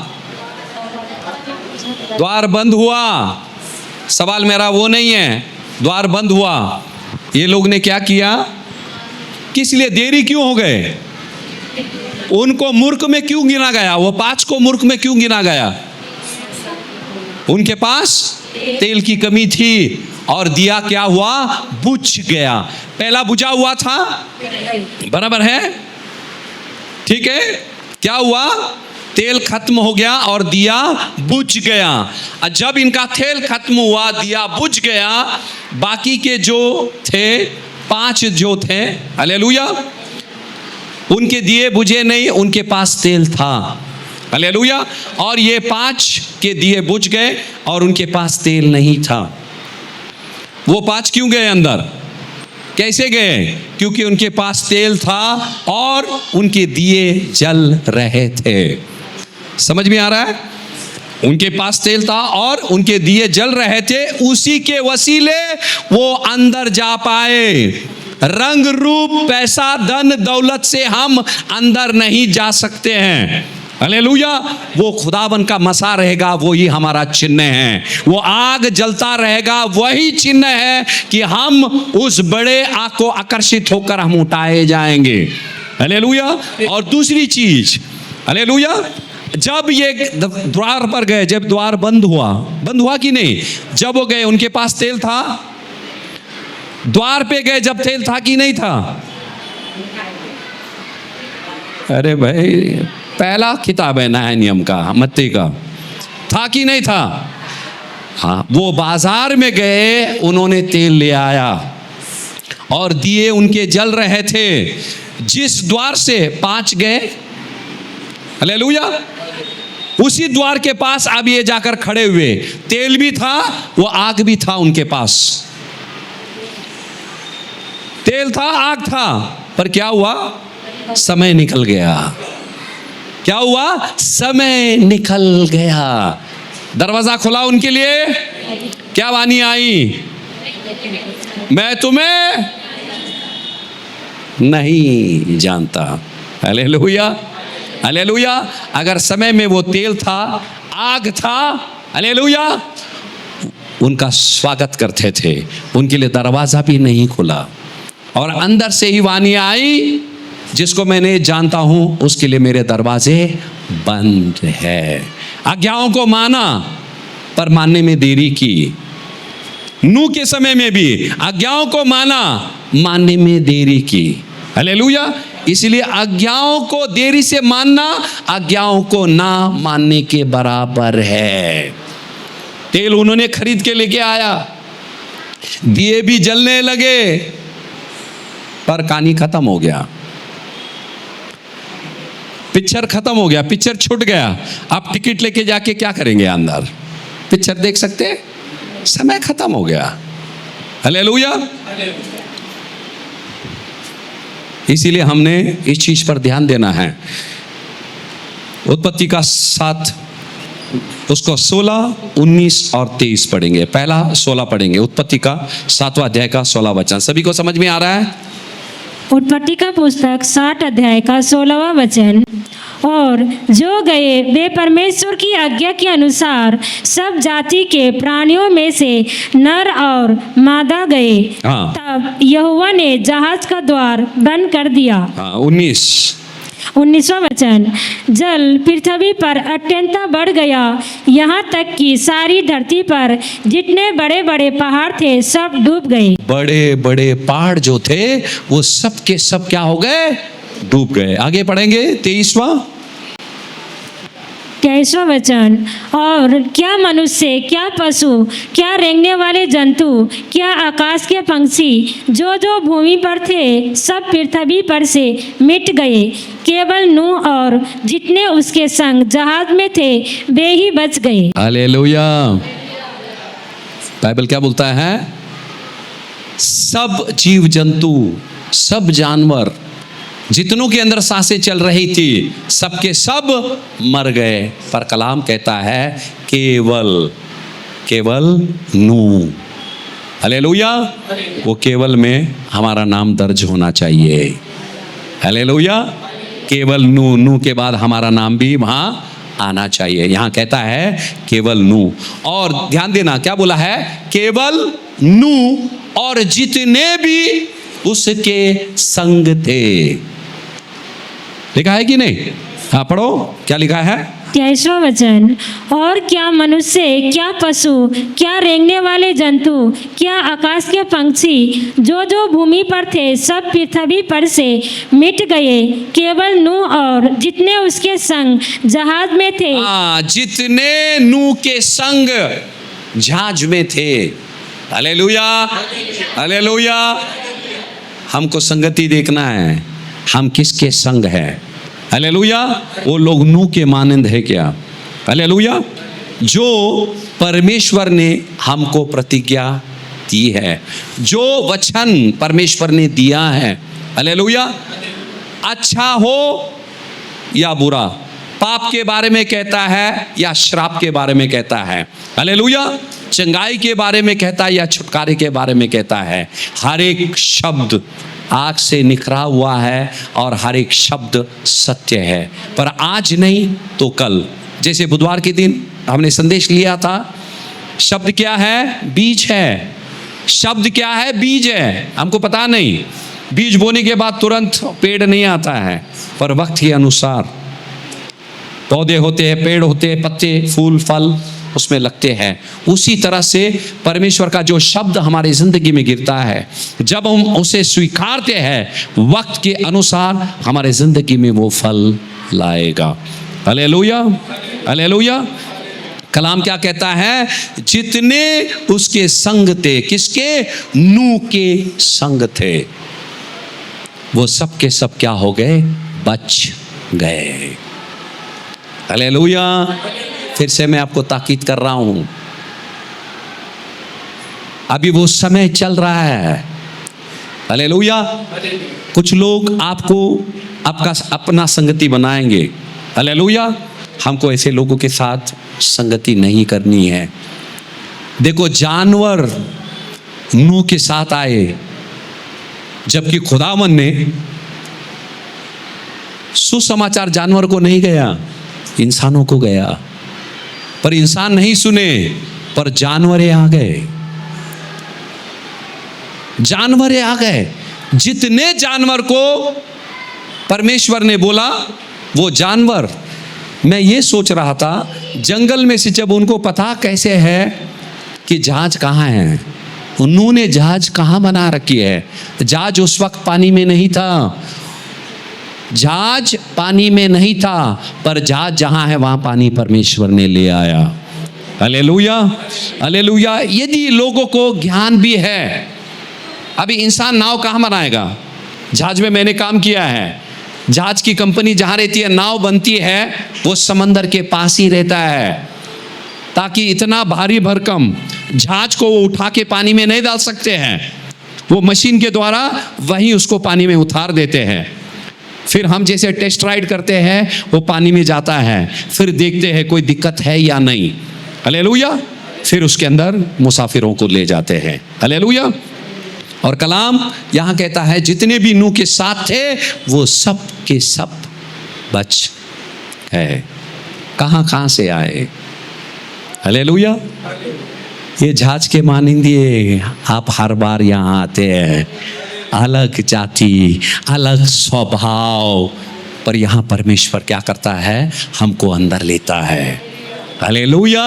द्वार बंद हुआ। सवाल मेरा वो नहीं है, द्वार बंद हुआ, ये लोग ने क्या किया? किस लिए देरी क्यों हो गए? उनको मूर्ख में क्यों गिना गया? वो 5 को मूर्ख में क्यों गिना गया? उनके पास तेल की कमी थी और दिया क्या हुआ? बुझ गया। पहला बुझा हुआ था, बराबर है, ठीक है। क्या हुआ? तेल खत्म हो गया और दिया बुझ गया। और जब इनका तेल खत्म हुआ, दिया बुझ गया, बाकी के जो थे 5 जो थे, हालेलुया, उनके दिए बुझे नहीं, उनके पास तेल था, हालेलुया। और ये 5 के दिए बुझ गए और उनके पास तेल नहीं था। वो 5 क्यों गए अंदर? कैसे गए? क्योंकि उनके पास तेल था और उनके दिए जल रहे थे। समझ में आ रहा है? उनके पास तेल था और उनके दिए जल रहे थे, उसी के वसीले वो अंदर जा पाए। रंग रूप पैसा धन दौलत से हम अंदर नहीं जा सकते हैं, हालेलुया। वो खुदावन का मसा रहेगा, वो ही हमारा चिन्ह है। वो आग जलता रहेगा, वही चिन्ह है कि हम उस बड़े आग को आकर्षित होकर हम उठाए जाएंगे, हालेलुया। और दूसरी चीज, हालेलुया, जब ये द्वार पर गए, जब द्वार बंद हुआ कि नहीं? जब वो गए उनके पास तेल था। द्वार पे गए जब तेल था कि नहीं था? अरे भाई, पहला किताब है नया नियम का, मत्ती का, था कि नहीं था? हाँ, वो बाजार में गए, उन्होंने तेल ले आया और दिए उनके जल रहे थे। जिस द्वार से 5 गए, हालेलुया, उसी द्वार के पास अब ये जाकर खड़े हुए। तेल भी था, वो आग भी था उनके पास। तेल था, आग था, पर क्या हुआ? समय निकल गया। क्या हुआ? समय निकल गया। दरवाजा खुला उनके लिए। क्या वाणी आई? मैं तुम्हें नहीं जानता। Hallelujah, hallelujah. अगर समय में वो तेल था, आग था, हालेलुया, उनका स्वागत करते थे, उनके लिए दरवाजा भी नहीं खुला। और अंदर से ही वाणी आई, जिसको मैंने जानता हूं उसके लिए मेरे दरवाजे बंद है। आज्ञाओं को माना पर मानने में देरी की। नूह के समय में भी आज्ञाओं को माना, मानने में देरी की, हालेलुया। इसलिए आज्ञाओं को देरी से मानना आज्ञाओं को ना मानने के बराबर है। तेल उन्होंने खरीद के लेके आया, दिए भी जलने लगे, पर कहानी खत्म हो गया, पिक्चर खत्म हो गया, पिक्चर छूट गया। आप टिकट लेके जाके क्या करेंगे? अंदर पिक्चर देख सकते हैं? समय खत्म हो गया, हालेलुया। इसीलिए हमने इस चीज पर ध्यान देना है। उत्पत्ति का 7, उसको 16, 19 और 23 पढ़ेंगे। पहला 16 पढ़ेंगे, उत्पत्ति का 7वां अध्याय का 16 वचन। सभी को समझ में आ रहा है? उत्पत्ति का पुस्तक 7 अध्याय का 16वां वचन। और जो गए वे परमेश्वर की आज्ञा के अनुसार सब जाति के प्राणियों में से नर और मादा गए। हाँ। तब यहोवा ने जहाज का द्वार बंद कर दिया। 19वां वचन। जल पृथ्वी पर अत्यंत बढ़ गया, यहाँ तक कि सारी धरती पर जितने बड़े बड़े पहाड़ थे सब डूब गए। बड़े बड़े पहाड़ जो थे वो सब के सब क्या हो गए? डूब गए। आगे पढ़ेंगे 23वां वचन। और क्या मनुष्य, क्या पशु, क्या रेंगने वाले जंतु, क्या आकाश के पंछी जो जो भूमि पर थे सब पृथ्वी पर से मिट गए, केवल नूह और जितने उसके संग जहाज में थे वे ही बच गए। हालेलुया। बाइबल क्या बोलता है? सब जीव जंतु, सब जानवर, जितनों के अंदर सांसें चल रही थी, सबके सब मर गए। पर कलाम कहता है केवल नूह, हालेलुया, वो केवल में हमारा नाम दर्ज होना चाहिए, हालेलुया। केवल नू, नू के बाद हमारा नाम भी वहां आना चाहिए। यहां कहता है केवल नू, और ध्यान देना क्या बोला है, केवल नू और जितने भी उसके संग थे। लिखा है कि नहीं? हाँ पढ़ो, क्या लिखा है? 23वां वचन, और क्या मनुष्य, क्या पशु, क्या रेंगने वाले जंतु, क्या आकाश के पंछी, जो जो भूमि पर थे, सब पृथ्वी पर से मिट गए, केवल नूह और जितने उसके संग जहाज में थे। जितने नूह के संग जहाज में थे। Hallelujah, hallelujah. हमको संगति देखना है, हम किसके संग है। हालेलुया। वो लोग नूह के मानंद है क्या? हालेलुया। जो परमेश्वर ने हमको प्रतिज्ञा दी है, जो वचन परमेश्वर ने दिया है। हालेलुया। अच्छा हो या बुरा, पाप के बारे में कहता है या श्राप के बारे में कहता है। हालेलुया। चंगाई के बारे में कहता है या छुटकारे के बारे में कहता है। हर एक शब्द आग से निखरा हुआ है और हर एक शब्द सत्य है, पर आज नहीं तो कल। जैसे बुधवार के दिन हमने संदेश लिया था, शब्द क्या है? बीज है। शब्द क्या है? बीज है। हमको पता नहीं, बीज बोने के बाद तुरंत पेड़ नहीं आता है, पर वक्त के अनुसार पौधे होते हैं, पेड़ होते हैं, पत्ते, फूल, फल उसमें लगते हैं। उसी तरह से परमेश्वर का जो शब्द हमारी जिंदगी में गिरता है, जब हम उसे स्वीकारते हैं, वक्त के अनुसार हमारे जिंदगी में वो फल लाएगा। Hallelujah, hallelujah. कलाम क्या कहता है? जितने उसके संग थे, किसके? नूह के संग थे, वो सब के सब क्या हो गए? बच गए। हालेलुया। फिर से मैं आपको ताकीद कर रहा हूं, अभी वो समय चल रहा है। हालेलुया। कुछ लोग आपको आपका अपना संगति बनाएंगे। हालेलुया। हमको ऐसे लोगों के साथ संगति नहीं करनी है। देखो, जानवर नूह के साथ आए, जबकि खुदावन ने सुसमाचार जानवर को नहीं गया, इंसानों को गया। पर इंसान नहीं सुने, पर जानवरें आ गए, जानवरें आ गए। जितने जानवर को परमेश्वर ने बोला, वो जानवर, मैं ये सोच रहा था, जंगल में से जब उनको पता कैसे है कि जहाज कहाँ है, उन्होंने जहाज कहाँ बना रखी है। जहाज उस वक्त पानी में नहीं था, जहाज पानी में नहीं था, पर जहाज जहां है वहां पानी परमेश्वर ने ले आया। Hallelujah, hallelujah. यदि लोगों को ज्ञान भी है, अभी इंसान नाव कहां बनाएगा? जहाज में मैंने काम किया है, जहाज की कंपनी जहां रहती है, नाव बनती है, वो समंदर के पास ही रहता है, ताकि इतना भारी भरकम जहाज को वो उठा के पानी में नहीं डाल सकते हैं। वो मशीन के द्वारा वहीं उसको पानी में उतार देते हैं। फिर हम जैसे टेस्ट राइड करते हैं, वो पानी में जाता है, फिर देखते हैं कोई दिक्कत है या नहीं। हालेलुया। फिर उसके अंदर मुसाफिरों को ले जाते हैं। हालेलुया। और कलाम यहाँ कहता है, जितने भी नूह के साथ थे, वो सब के सब बच गए। कहाँ कहाँ से आए? हालेलुया। ये जहाज के मानिंदे आप हर बार यहाँ आते हैं, अलग जाति, अलग स्वभाव, पर यहाँ परमेश्वर क्या करता है? हमको अंदर लेता है। हालेलुया।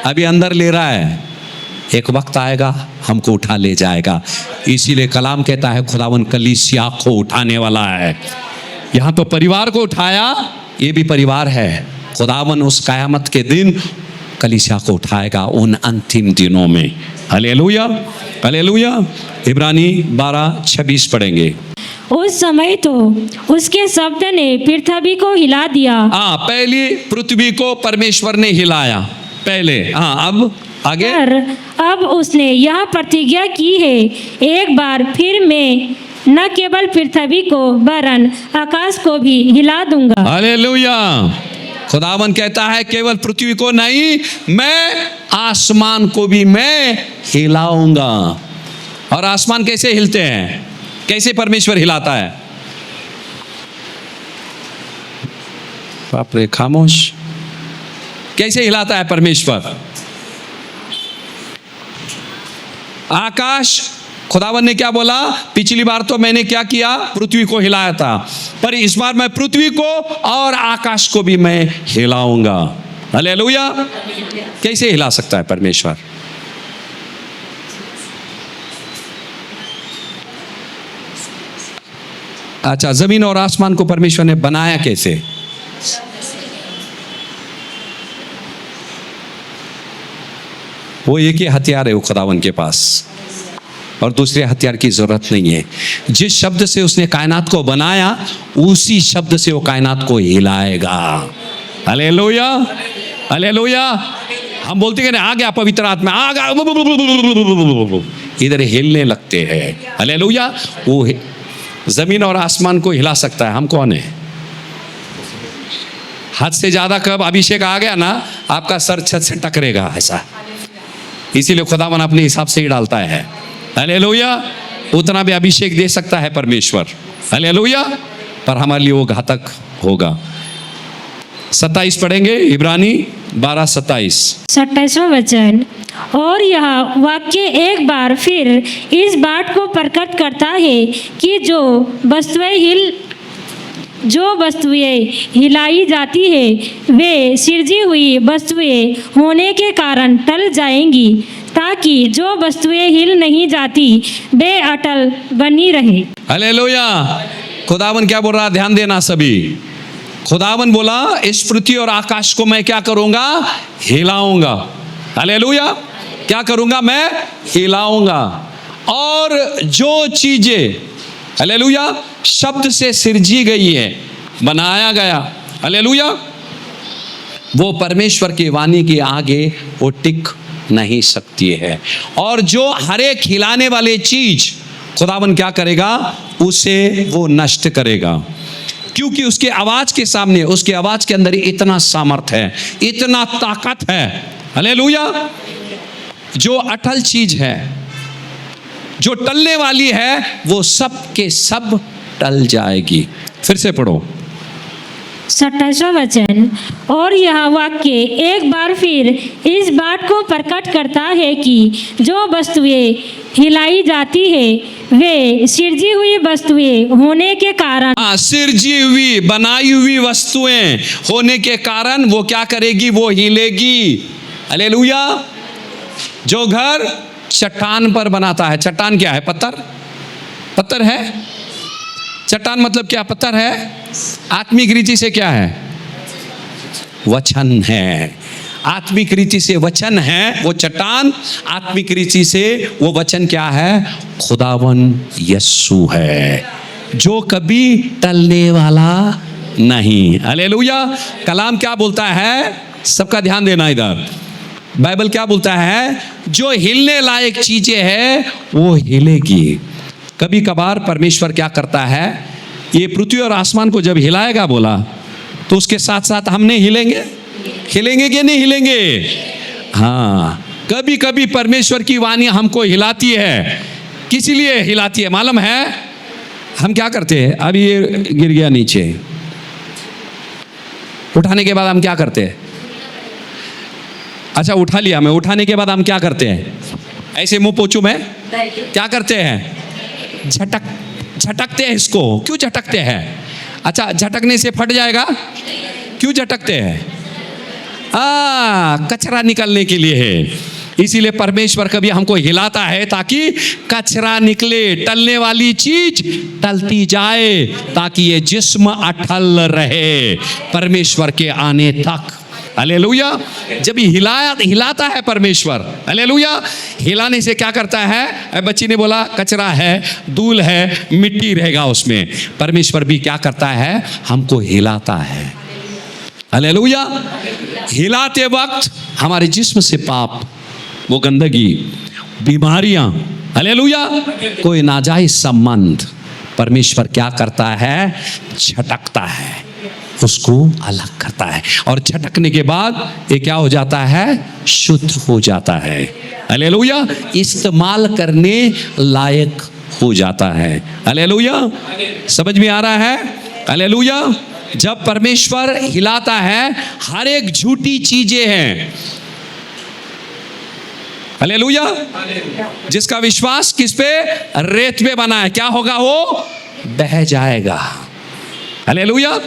अभी अंदर ले रहा है, एक वक्त आएगा हमको उठा ले जाएगा। इसीलिए कलाम कहता है, खुदावन कलीसिया को उठाने वाला है। यहाँ तो परिवार को उठाया, ये भी परिवार है। खुदावन उस कयामत के दिन कलीसिया को उठाएगा, उन अंतिम दिनों में। Hallelujah, hallelujah. इब्रानी 12:26 पढ़ेंगे। उस समय तो उसके शब्द ने पृथ्वी को हिला दिया। हाँ, पहली पृथ्वी को परमेश्वर ने हिलाया पहले। हाँ, अब आगे। पर अब उसने यह प्रतिज्ञा की है, एक बार फिर मैं न केवल पृथ्वी को वरन आकाश को भी हिला दूंगा। हालेलुया। खुदावन कहता है, केवल पृथ्वी को नहीं, मैं आसमान को भी मैं हिलाऊंगा। और आसमान कैसे हिलते हैं? कैसे परमेश्वर हिलाता है? बाप रे, खामोश। कैसे हिलाता है परमेश्वर? आकाश, खुदावन ने क्या बोला? पिछली बार तो मैंने क्या किया? पृथ्वी को हिलाया था, पर इस बार मैं पृथ्वी को और आकाश को भी मैं हिलाऊंगा। हालेलुया। कैसे हिला सकता है परमेश्वर? अच्छा, जमीन और आसमान को परमेश्वर ने बनाया कैसे? वो एक ही हथियार है वो खुदावन के पास, और दूसरे हथियार की जरूरत नहीं है। जिस शब्द से उसने कायनात को बनाया, उसी शब्द से वो कायनात को हिलाएगा। Hallelujah, hallelujah. हम बोलते हैं आ गया पवित्र आत्मा, आ गया, इधर हिलने लगते हैं। हालेलुया। वो जमीन और आसमान को हिला सकता है। हम कौन है? हद से ज्यादा कब अभिषेक आ गया ना, आपका सर छत से टकरेगा ऐसा। इसीलिए खुदावन अपने हिसाब से ही डालता है। हालेलुया। उतना भी अभिषेक दे सकता है परमेश्वर। हालेलुया। पर हमारे लिए वो घातक होगा। 27 पढ़ेंगे, इब्रानी 12:27। 27वां वचन। और यह वाक्य एक बार फिर इस बात को प्रकट करता है कि जो वस्तुएं हिलाई जाती है वे सृजी हुई वस्तुएं होने के कारण टल जाएंगी, ताकि जो वस्तुएं हिल नहीं जाती वे अटल बनी रहे। हालेलुया। खुदावन क्या बोल रहा? ध्यान देना सभी। खुदावन बोला इस पृथ्वी और आकाश को मैं क्या करूंगा? हिलाऊंगा। हालेलुया। क्या करूंगा? मैं हिलाऊंगा। और जो चीजें, हालेलुया, शब्द से सृजी गई है, बनाया गया, हालेलुया, वो परमेश्वर की वाणी के आगे वो टिक नहीं सकती है। और जो हर एक हिलाने वाले चीज खुदावन क्या करेगा? उसे वो नष्ट करेगा, क्योंकि उसके आवाज के सामने, उसके आवाज के अंदर इतना सामर्थ है, इतना ताकत है। हालेलुया। जो अटल चीज है, जो टलने वाली है, वो सब के सब टल जाएगी। फिर से पढ़ो। 27वां वचन। और यह वाक्य एक बार फिर इस बात को प्रकट करता है कि जो वस्तुएं हिलाई जाती है वे सृजी हुई वस्तुएं होने के कारण, सृजी हुई बनाई हुई वस्तुएं होने के कारण वो क्या करेगी? वो हिलेगी। हालेलुया। जो घर चट्टान पर बनाता है, चट्टान क्या है? पत्थर। पत्थर है। चट्टान मतलब क्या? पत्थर है। आत्मिक रीति से क्या है? वचन है। आत्मिक रीति से वचन है वो चट्टान, आत्मिक रीति से वो वचन क्या है? खुदावन यस्सु है, जो कभी टलने वाला नहीं। हालेलुया। कलाम क्या बोलता है? सबका ध्यान देना इधर। बाइबल क्या बोलता है? जो हिलने लायक चीजें हैं वो हिलेगी। कभी कभार परमेश्वर क्या करता है? ये पृथ्वी और आसमान को जब हिलाएगा बोला, तो उसके साथ साथ हमने हिलेंगे। हिलेंगे कि नहीं हिलेंगे? हाँ। कभी कभी परमेश्वर की वाणी हमको हिलाती है। किस लिए हिलाती है मालूम है? हम क्या करते हैं? अभी ये गिर गया नीचे, उठाने के बाद हम क्या करते हैं? अच्छा, उठा लिया मैं, उठाने के बाद हम क्या करते हैं? ऐसे मुंह पोछू में क्या करते हैं? झटकते हैं इसको। क्यों झटकते हैं? अच्छा, झटकने से फट जाएगा? क्यों झटकते हैं? कचरा निकलने के लिए है। इसीलिए परमेश्वर कभी हमको हिलाता है ताकि कचरा निकले, टलने वाली चीज टलती जाए, ताकि ये जिस्म अटल रहे परमेश्वर के आने तक। हालेलुया। जब हिलाता है परमेश्वर, हालेलुया, हिलाने से क्या करता है? बच्ची ने बोला कचरा है, धूल है, मिट्टी रहेगा उसमें। परमेश्वर भी क्या करता है? हमको हिलाता है। हालेलुया। हिलाते वक्त हमारे जिस्म से पाप, वो गंदगी, बीमारियां, हालेलुया, कोई नाजायज संबंध, परमेश्वर क्या करता है? झटकता है, उसको अलग करता है। और झटकने के बाद ये क्या हो जाता है? शुद्ध हो जाता है। हालेलुया। इस्तेमाल करने लायक हो जाता है। हालेलुया। समझ में आ रहा है? हालेलुया। जब परमेश्वर हिलाता है, हर एक झूठी चीजें हैं, हालेलुया, जिसका विश्वास किस पे, रेत पे बना है, क्या होगा, वो बह जाएगा, हालेलुया।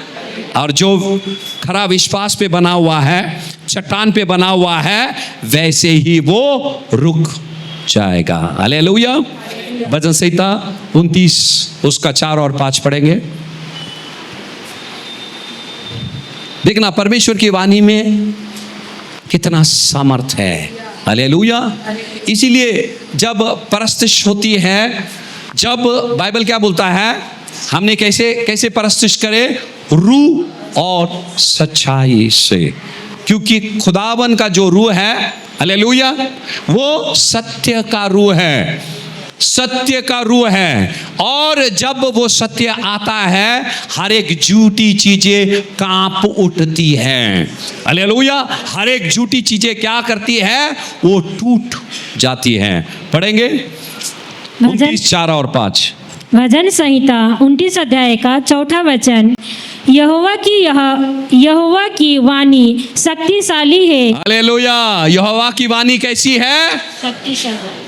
और जो खरा विश्वास पे बना हुआ है, चट्टान पे बना हुआ है, वैसे ही वो रुक जाएगा, हालेलुया। भजन संहिता 29 उसका 4 और 5 पढ़ेंगे। देखना परमेश्वर की वाणी में कितना सामर्थ है, हालेलुया। इसीलिए जब परस्तिश होती है, जब बाइबल क्या बोलता है, हमने कैसे परस्तिश करें, रूह और सच्चाई से, क्योंकि खुदावन का जो रूह है, हालेलुया, वो सत्य का रूह है, सत्य का रूह है। और जब वो सत्य आता है, हर एक झूठी चीजें कांप उठती हैं, हालेलुया। हर एक झूठी चीजें क्या करती है, वो टूट जाती हैं। पढ़ेंगे 29, 4 और 5। भजन संहिता 29 अध्याय का 4 वचन, यहोवा की वाणी शक्तिशाली है। हालेलुया। यहोवा की वाणी कैसी है,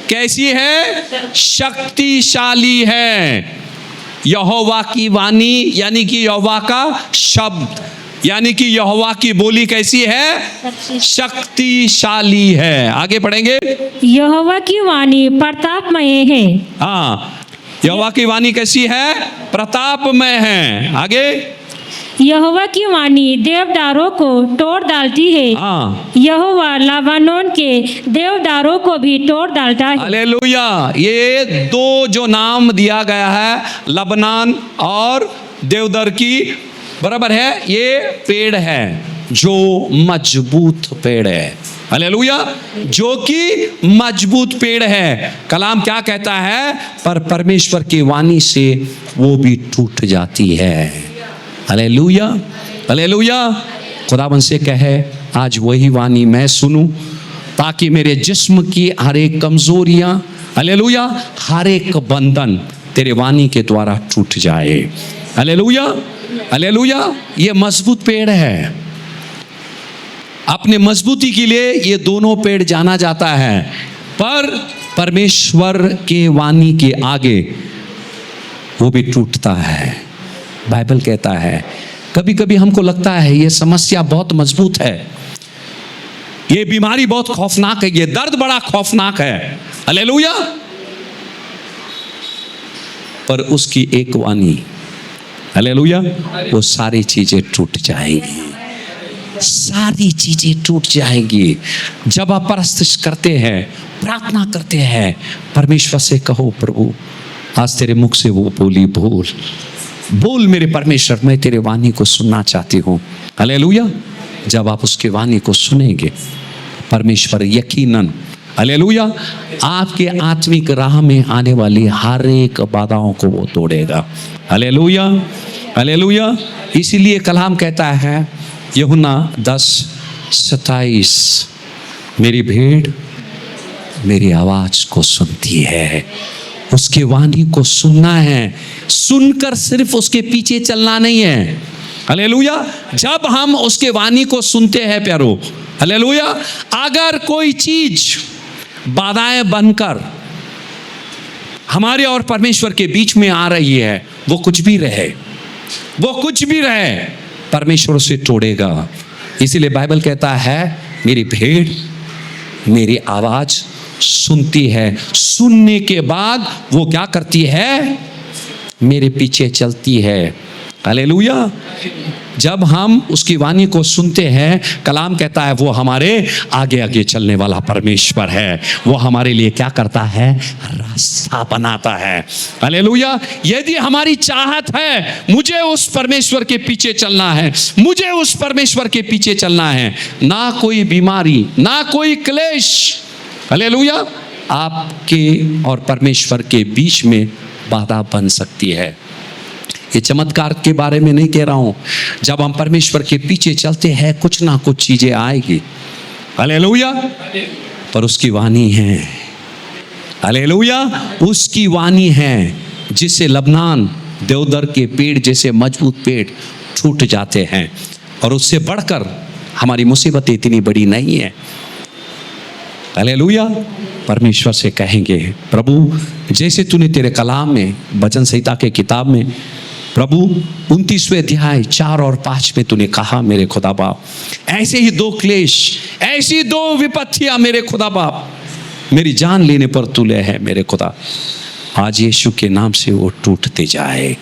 कैसी है, शक्तिशाली है। यहोवा की वाणी यानी कि यहोवा का शब्द, यानी कि यहोवा की बोली कैसी है, शक्तिशाली है। आगे पढ़ेंगे, यहोवा की वाणी प्रतापमय है। हाँ, यहोवा की वाणी कैसी है, प्रतापमय है। आगे, यहोवा की वाणी देवदारों को तोड़ डालती है। हाँ, यहोवा लबानोन के देवदारों को भी तोड़ डालता है। हालेलुया। ये दो जो नाम दिया गया है, लबनान और देवदार की, बराबर है, ये पेड़ है जो मजबूत पेड़ है, हालेलुया, जो कि मजबूत पेड़ है। कलाम क्या कहता है, पर परमेश्वर की वाणी से वो भी टूट जाती है, हालेलुया, हालेलुया। खुदावन से कहे, आज वही वाणी मैं सुनूं, ताकि मेरे जिस्म की हर एक कमजोरियां, हालेलुया, हर एक बंधन तेरे वाणी के द्वारा टूट जाए, हालेलुया, हालेलुया। ये मजबूत पेड़ है। अपने मजबूती के लिए ये दोनों पेड़ जाना जाता है, पर परमेश्वर के वाणी के आगे वो भी टूटता है। बाइबल कहता है, कभी कभी हमको लगता है ये समस्या बहुत मजबूत है, ये बीमारी बहुत खौफनाक है, ये दर्द बड़ा खौफनाक है, हालेलुया, पर उसकी एक वाणी, हालेलुया, वो सारी चीजें टूट जाएगी, सारी चीजें टूट जाएंगी। जब आप परस्तिश करते हैं, प्रार्थना करते हैं, परमेश्वर से कहो, प्रभु आज तेरे मुख से वो बोली बोल, बोल मेरे परमेश्वर, मैं तेरे वाणी को सुनना चाहती हूँ, हालेलुया। जब आप उसके वाणी को सुनेंगे, परमेश्वर यकीनन, हालेलुया, आपके आत्मिक राह में आने वाली हर एक बाधाओं को वो तोड़ेगा, हालेलुया, हालेलुया। इसीलिए कलाम कहता है, यूहन्ना 10:27, मेरी भेड़ मेरी आवाज को सुनती है। उसके वाणी को सुनना है, सुनकर सिर्फ उसके पीछे चलना नहीं है, हालेलुया। जब हम उसके वाणी को सुनते हैं प्यारो, हालेलुया, अगर कोई चीज बाधाएं बनकर हमारे और परमेश्वर के बीच में आ रही है, वो कुछ भी रहे, वो कुछ भी रहे, परमेश्वर उसे तोड़ेगा। इसीलिए बाइबल कहता है, मेरी भेड़ मेरी आवाज सुनती है, सुनने के बाद वो क्या करती है, मेरे पीछे चलती है, हालेलुया। जब हम उसकी वाणी को सुनते हैं, कलाम कहता है वो हमारे आगे आगे चलने वाला परमेश्वर है, वो हमारे लिए क्या करता है, रास्ता बनाता है, हालेलुया। यदि हमारी चाहत है, मुझे उस परमेश्वर के पीछे चलना है, मुझे उस परमेश्वर के पीछे चलना है, ना कोई बीमारी, ना कोई क्लेश, हालेलुया, आपके और परमेश्वर के बीच में बाधा बन सकती है। ये चमत्कार के बारे में नहीं कह रहा हूं, जब हम परमेश्वर के पीछे चलते हैं, कुछ ना कुछ चीजें आएगी, हालेलुया, पर उसकी वाणी है, हालेलुया, उसकी वाणी है, जिसे लबनान देवदार के पेड़ जैसे मजबूत पेड़ छूट जाते हैं, और उससे बढ़कर हमारी मुसीबत इतनी बड़ी नहीं है। हालेलुया। परमेश्वर से कहेंगे, प्रभु जैसे तूने तेरे कलाम में, वचन संहिता के किताब में, प्रभु 29वें अध्याय 4 और 5 में तूने कहा मेरे खुदा बाप, ऐसे ही 2 क्लेश, ऐसी 2 विपत्तियां मेरे खुदा बाप मेरी जान लेने पर तुले है मेरे खुदा। आज यीशु के नाम से वो टूटते जाए,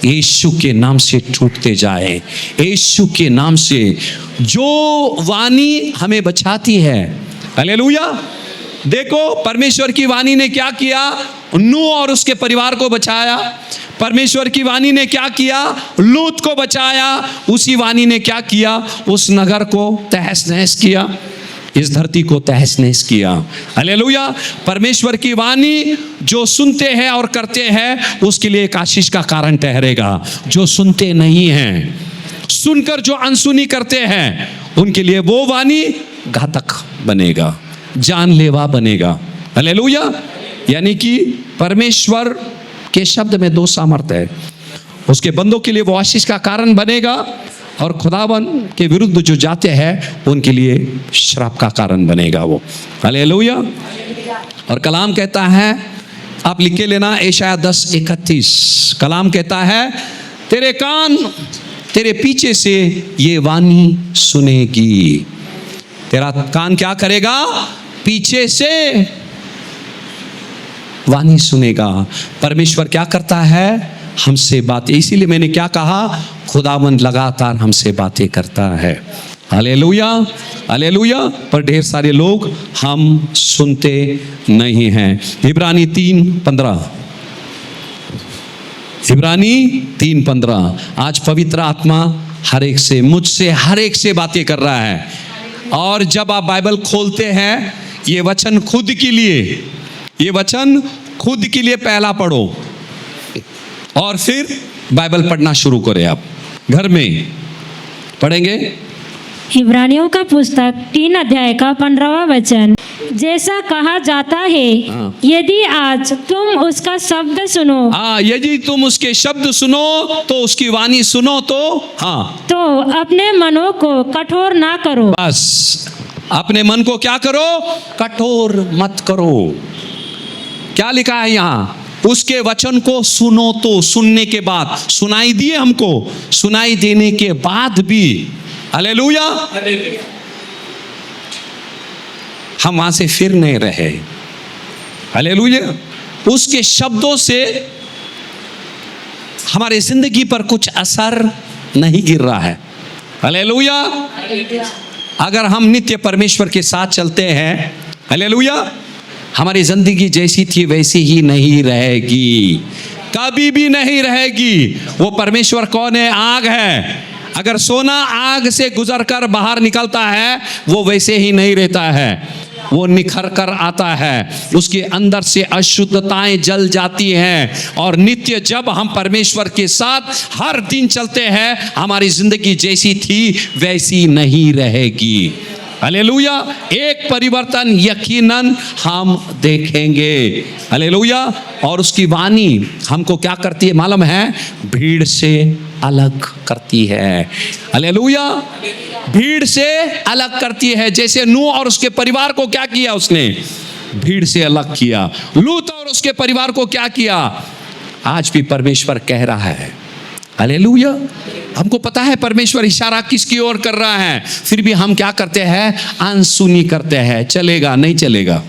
यीशु के नाम से टूटते जाए, यीशु के नाम से जो वाणी हमें बचाती है। हालेलुया। देखो परमेश्वर की वाणी ने क्या किया, नूह और उसके परिवार को बचाया। परमेश्वर की वाणी ने क्या किया, लूत को बचाया। उसी वाणी ने क्या किया, उस नगर को तहस नहस किया, इस धरती को तहस नहस किया। हालेलुया। परमेश्वर की वाणी जो सुनते हैं और करते हैं उसके लिए एक आशीष का कारण ठहरेगा। जो सुनते नहीं हैं, सुनकर जो अनसुनी करते हैं, उनके लिए वो वाणी घातक बनेगा, जानलेवा बनेगा। हालेलुया। यानी कि परमेश्वर के शब्द में 2 सामर्थ्य है। उसके बंदों के लिए वो आशीष का कारण बनेगा, और खुदावन के विरुद्ध जो जाते हैं उनके लिए श्राप का कारण बनेगा वो। हालेलुया। और कलाम कहता है, आप लिख के लेना, यशायाह 10:31, कलाम कहता है, तेरे कान तेरे पीछे से ये वाणी सुनेगी। तेरा कान क्या करेगा, पीछे से वाणी सुनेगा। परमेश्वर क्या करता है, हमसे बात। इसीलिए मैंने क्या कहा, खुदावंद लगातार हमसे बातें करता है। Hallelujah, hallelujah. पर ढेर सारे लोग हम सुनते नहीं हैं। इब्रानी 3:15, इब्रानी 3:15। आज पवित्र आत्मा हर एक से, मुझसे हर एक से बातें कर रहा है। और जब आप बाइबल खोलते हैं, ये वचन खुद के लिए, ये वचन खुद के लिए पहला पढ़ो और फिर बाइबल पढ़ना शुरू करें। आप घर में पढ़ेंगे। इब्रानियों का पुस्तक 3 अध्याय का 15वां वचन, जैसा कहा जाता है, यदि आज तुम उसका शब्द सुनो, यदि तुम उसके शब्द सुनो, तो उसकी वाणी सुनो, तो अपने मनों को कठोर ना करो। बस अपने मन को क्या करो, कठोर मत करो। क्या लिखा है यहाँ, उसके वचन को सुनो। तो सुनने के बाद, सुनाई दिए हमको, सुनाई देने के बाद भी, हालेलुया, हम वहां से फिर नहीं रहे। हालेलुया। उसके शब्दों से हमारे जिंदगी पर कुछ असर नहीं गिर रहा है। हालेलुया। अगर हम नित्य परमेश्वर के साथ चलते हैं, हालेलुया, हमारी जिंदगी जैसी थी वैसी ही नहीं रहेगी, कभी भी नहीं रहेगी। वो परमेश्वर कौन है, आग है। अगर सोना आग से गुजरकर बाहर निकलता है, वो वैसे ही नहीं रहता है, वो निखर कर आता है, उसके अंदर से अशुद्धताएं जल जाती हैं। और नित्य जब हम परमेश्वर के साथ हर दिन चलते हैं, हमारी जिंदगी जैसी थी वैसी नहीं रहेगी। हालेलुया। एक परिवर्तन यकीनन हम देखेंगे। हालेलुया। और उसकी वाणी हमको क्या करती है मालूम है, भीड़ से अलग करती है। हालेलुया। भीड़ से अलग करती है। जैसे नूह और उसके परिवार को क्या किया, उसने भीड़ से अलग किया। लूत और उसके परिवार को क्या किया। आज भी परमेश्वर कह रहा है, हालेलुया। हमको पता है परमेश्वर इशारा किसकी ओर कर रहा है, फिर भी हम क्या करते हैं, अनसुनी करते हैं, चलेगा नहीं चलेगा।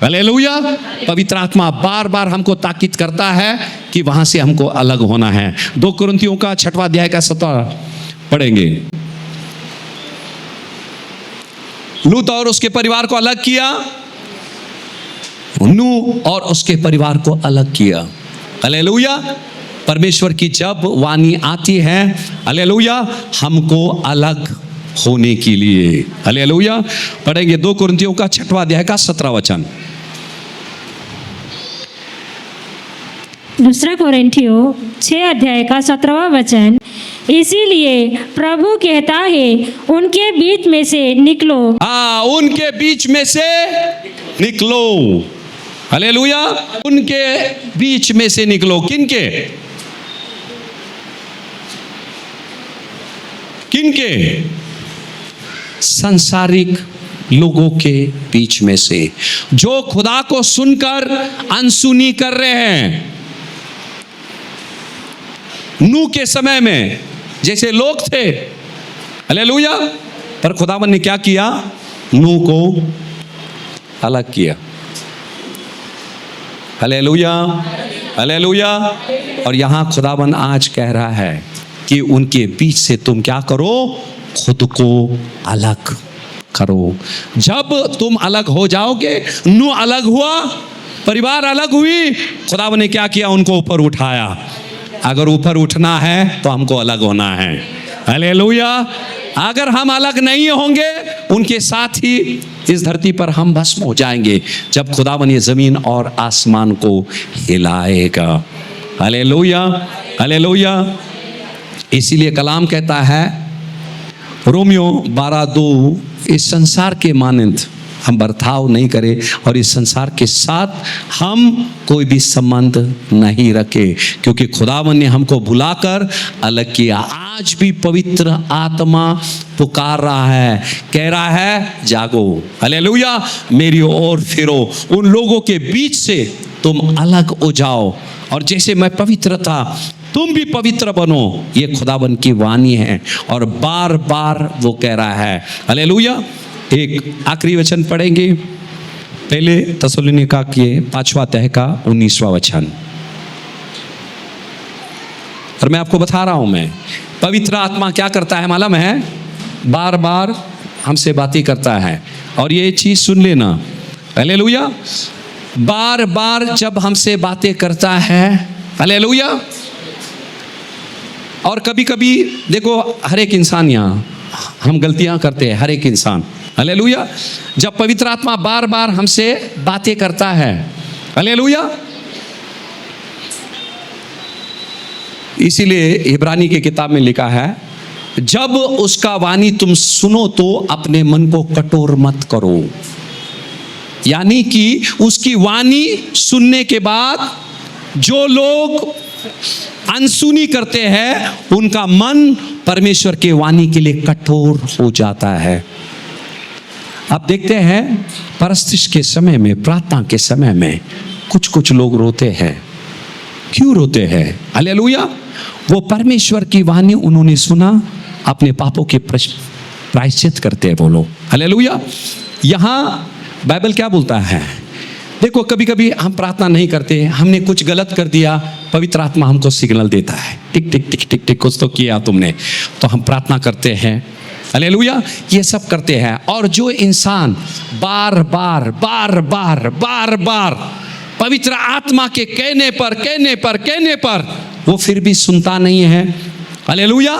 हालेलुया। पवित्र आत्मा बार बार हमको ताकीद करता है कि वहां से हमको अलग होना है। 2 कुरिन्थियों का 6वां अध्याय का 17 पढ़ेंगे। लूत और उसके परिवार को अलग किया, नूह और उसके परिवार को अलग किया। हालेलुया। परमेश्वर की जब वाणी आती है, हालेलुया, हमको अलग होने के लिए। हालेलुया। पढ़ेंगे 2 कुरिन्थियों का 6वां अध्याय का 17 वचन। 2 कोरिन्थियों 6 अध्याय का 17वां वचन, इसीलिए प्रभु कहता है, उनके बीच में से निकलो। उनके बीच में से निकलो। हालेलुया। उनके बीच में से निकलो। किनके, किनके? संसारिक लोगों के बीच में से, जो खुदा को सुनकर अनसुनी कर रहे हैं। नूह के समय में जैसे लोग थे, हालेलुया, पर खुदावन ने क्या किया? नूह को अलग किया। Hallelujah, hallelujah. और यहां खुदावन आज कह रहा है कि उनके बीच से तुम क्या करो? खुद को अलग करो। जब तुम अलग हो जाओगे, नूह अलग हुआ, परिवार अलग हुई, खुदावन ने क्या किया? उनको ऊपर उठाया। अगर ऊपर उठना है तो हमको अलग होना है। हालेलुया। अगर हम अलग नहीं होंगे, उनके साथ ही इस धरती पर हम भस्म हो जाएंगे, जब खुदावन ये जमीन और आसमान को हिलाएगा। Hallelujah, hallelujah. इसीलिए कलाम कहता है रोमियो 12:2, इस संसार के मानंद हम बर्ताव नहीं करें और इस संसार के साथ हम कोई भी संबंध नहीं रखे, क्योंकि खुदावन ने हमको बुलाकर अलग किया। आज भी पवित्र आत्मा पुकार रहा है, कह रहा है जागो, हालेलुया, मेरी ओर फिरो, उन लोगों के बीच से तुम अलग हो जाओ, और जैसे मैं पवित्र था तुम भी पवित्र बनो। ये खुदावन की वाणी है और बार बार वो कह रहा है। हालेलुया। एक आखिरी वचन पढ़ेंगे, पहले थिस्सलुनीका के 5वां अध्याय का 19वां वचन। और मैं आपको बता रहा हूं, मैं पवित्र आत्मा क्या करता है मालूम है? बार बार हमसे बातें करता है, और ये चीज सुन लेना, हालेलुया, बार बार जब हमसे बातें करता है, हालेलुया। और कभी कभी देखो, हर एक इंसान, यहाँ हम गलतियां करते हैं, हर एक इंसान, हालेलुया। जब पवित्र आत्मा बार बार हमसे बातें करता है, हालेलुया, इसीलिए इब्रानी की किताब में लिखा है, जब उसका वाणी तुम सुनो तो अपने मन को कठोर मत करो। यानी कि उसकी वाणी सुनने के बाद जो लोग अनसुनी करते हैं, उनका मन परमेश्वर के वाणी के लिए कठोर हो जाता है। आप देखते हैं परस्तिश के समय में, प्रार्थना के समय में कुछ कुछ लोग रोते हैं। क्यों रोते हैं? हालेलुया। वो परमेश्वर की वाणी उन्होंने सुना, अपने पापों के प्रायश्चित करते हैं वो लोग। हालेलुया। यहाँ बाइबल क्या बोलता है? देखो, कभी कभी हम प्रार्थना नहीं करते, हमने कुछ गलत कर दिया, पवित्र आत्मा हमको सिग्नल देता है, टिक टिक टिक टिक टिक, कुछ तो किया तुमने, तो हम प्रार्थना करते हैं, हालेलुया, ये सब करते हैं। और जो इंसान बार बार बार बार बार बार पवित्र आत्मा के कहने पर वो फिर भी सुनता नहीं है, हालेलुया,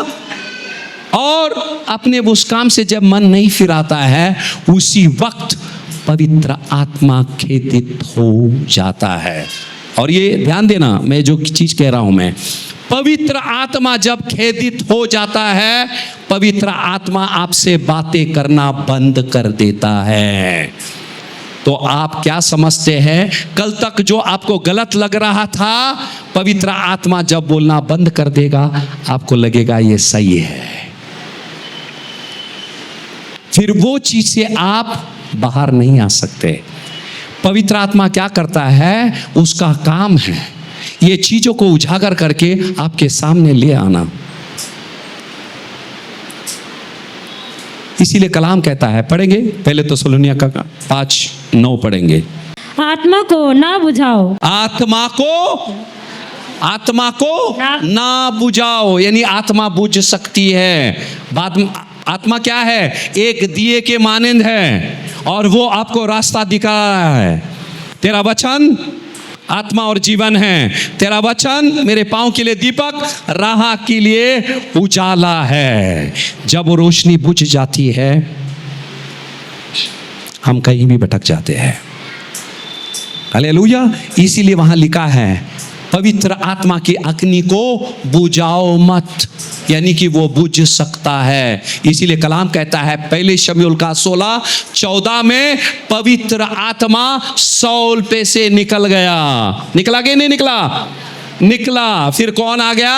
और अपने उस काम से जब मन नहीं फिराता है, उसी वक्त पवित्र आत्मा खेदित हो जाता है। और ये ध्यान देना, मैं जो चीज कह रहा हूं, मैं पवित्र आत्मा जब खेदित हो जाता है, पवित्र आत्मा आपसे बातें करना बंद कर देता है। तो आप क्या समझते हैं? कल तक जो आपको गलत लग रहा था, पवित्र आत्मा जब बोलना बंद कर देगा, आपको लगेगा ये सही है। फिर वो चीज से आप बाहर नहीं आ सकते। पवित्र आत्मा क्या करता है? उसका काम है ये चीजों को उजागर करके आपके सामने ले आना। इसीलिए कलाम कहता है, पढ़ेंगे पहले थिस्सलुनीका का 5:9 पढ़ेंगे। आत्मा को ना बुझाओ, आत्मा को ना बुझाओ, यानी आत्मा बुझ सकती है। बाद में आत्मा क्या है? एक दिए के मानंद है, और वो आपको रास्ता दिखा रहा है। तेरा वचन आत्मा और जीवन है, तेरा वचन मेरे पांव के लिए दीपक, राह के लिए उजाला है। जब वो रोशनी बुझ जाती है, हम कहीं भी भटक जाते हैं। हालेलुया। इसीलिए वहां लिखा है, पवित्र आत्मा की अग्नि को बुझाओ मत, यानी कि वो बुझ सकता है। इसीलिए कलाम कहता है पहले शमूएल का 16:14 में, पवित्र आत्मा सौल पे से निकल गया। निकला कि नहीं निकला? निकला। फिर कौन आ गया?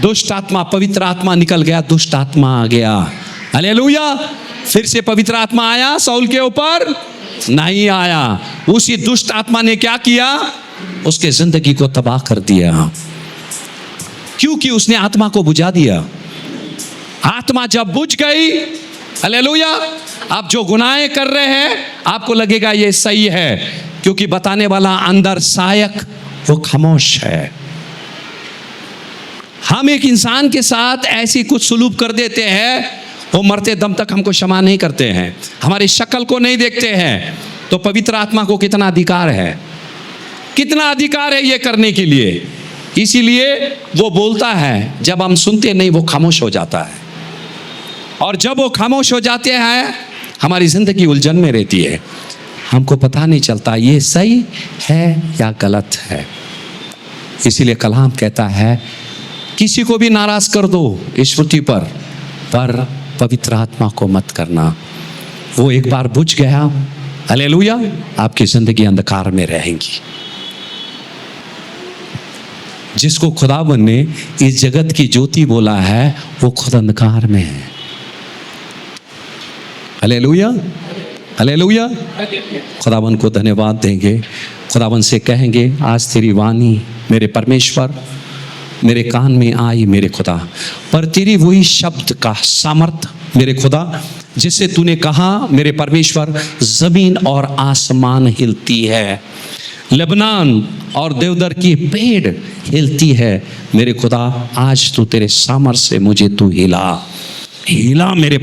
दुष्ट आत्मा, पवित्र आत्मा निकल गया, दुष्ट आत्मा आ गया। हालेलुया। फिर से पवित्र आत्मा आया शाऊल के ऊपर? नहीं आया। उसी दुष्ट आत्मा ने क्या किया? उसके जिंदगी को तबाह कर दिया, क्योंकि उसने आत्मा को बुझा दिया। आत्मा जब बुझ गई, हालेलुया, आप जो गुनाहें कर रहे हैं आपको लगेगा ये सही है, क्योंकि बताने वाला अंदर सहायक वो खामोश है। हम एक इंसान के साथ ऐसी कुछ सुलूक कर देते हैं, वो मरते दम तक हमको क्षमा नहीं करते हैं, हमारी शक्ल को नहीं देखते हैं। तो पवित्र आत्मा को कितना अधिकार है, कितना अधिकार है ये करने के लिए। इसीलिए वो बोलता है, जब हम सुनते नहीं वो खामोश हो जाता है, और जब वो खामोश हो जाते हैं हमारी जिंदगी उलझन में रहती है, हमको पता नहीं चलता ये सही है या गलत है। इसीलिए कलाम कहता है, किसी को भी नाराज कर दो स्मृति पर पवित्र आत्मा को मत करना। वो एक बार बुझ गया, हालेलुया, आपकी जिंदगी अंधकार में रहेगी। जिसको खुदावन ने इस जगत की ज्योति बोला है वो खुद अंधकार में है। Hallelujah, hallelujah. खुदावन को धन्यवाद देंगे, खुदावन से कहेंगे, आज तेरी वाणी मेरे परमेश्वर मेरे कान में आई मेरे खुदा, पर तेरी वही शब्द का सामर्थ मेरे खुदा, जिससे तूने कहा मेरे परमेश्वर, जमीन और आसमान हिलती है, लेबनान और देवदार की पेड़ हिलती है मेरे खुदा। आज तू तेरे सामर्थ से मुझे तू हिला मेरे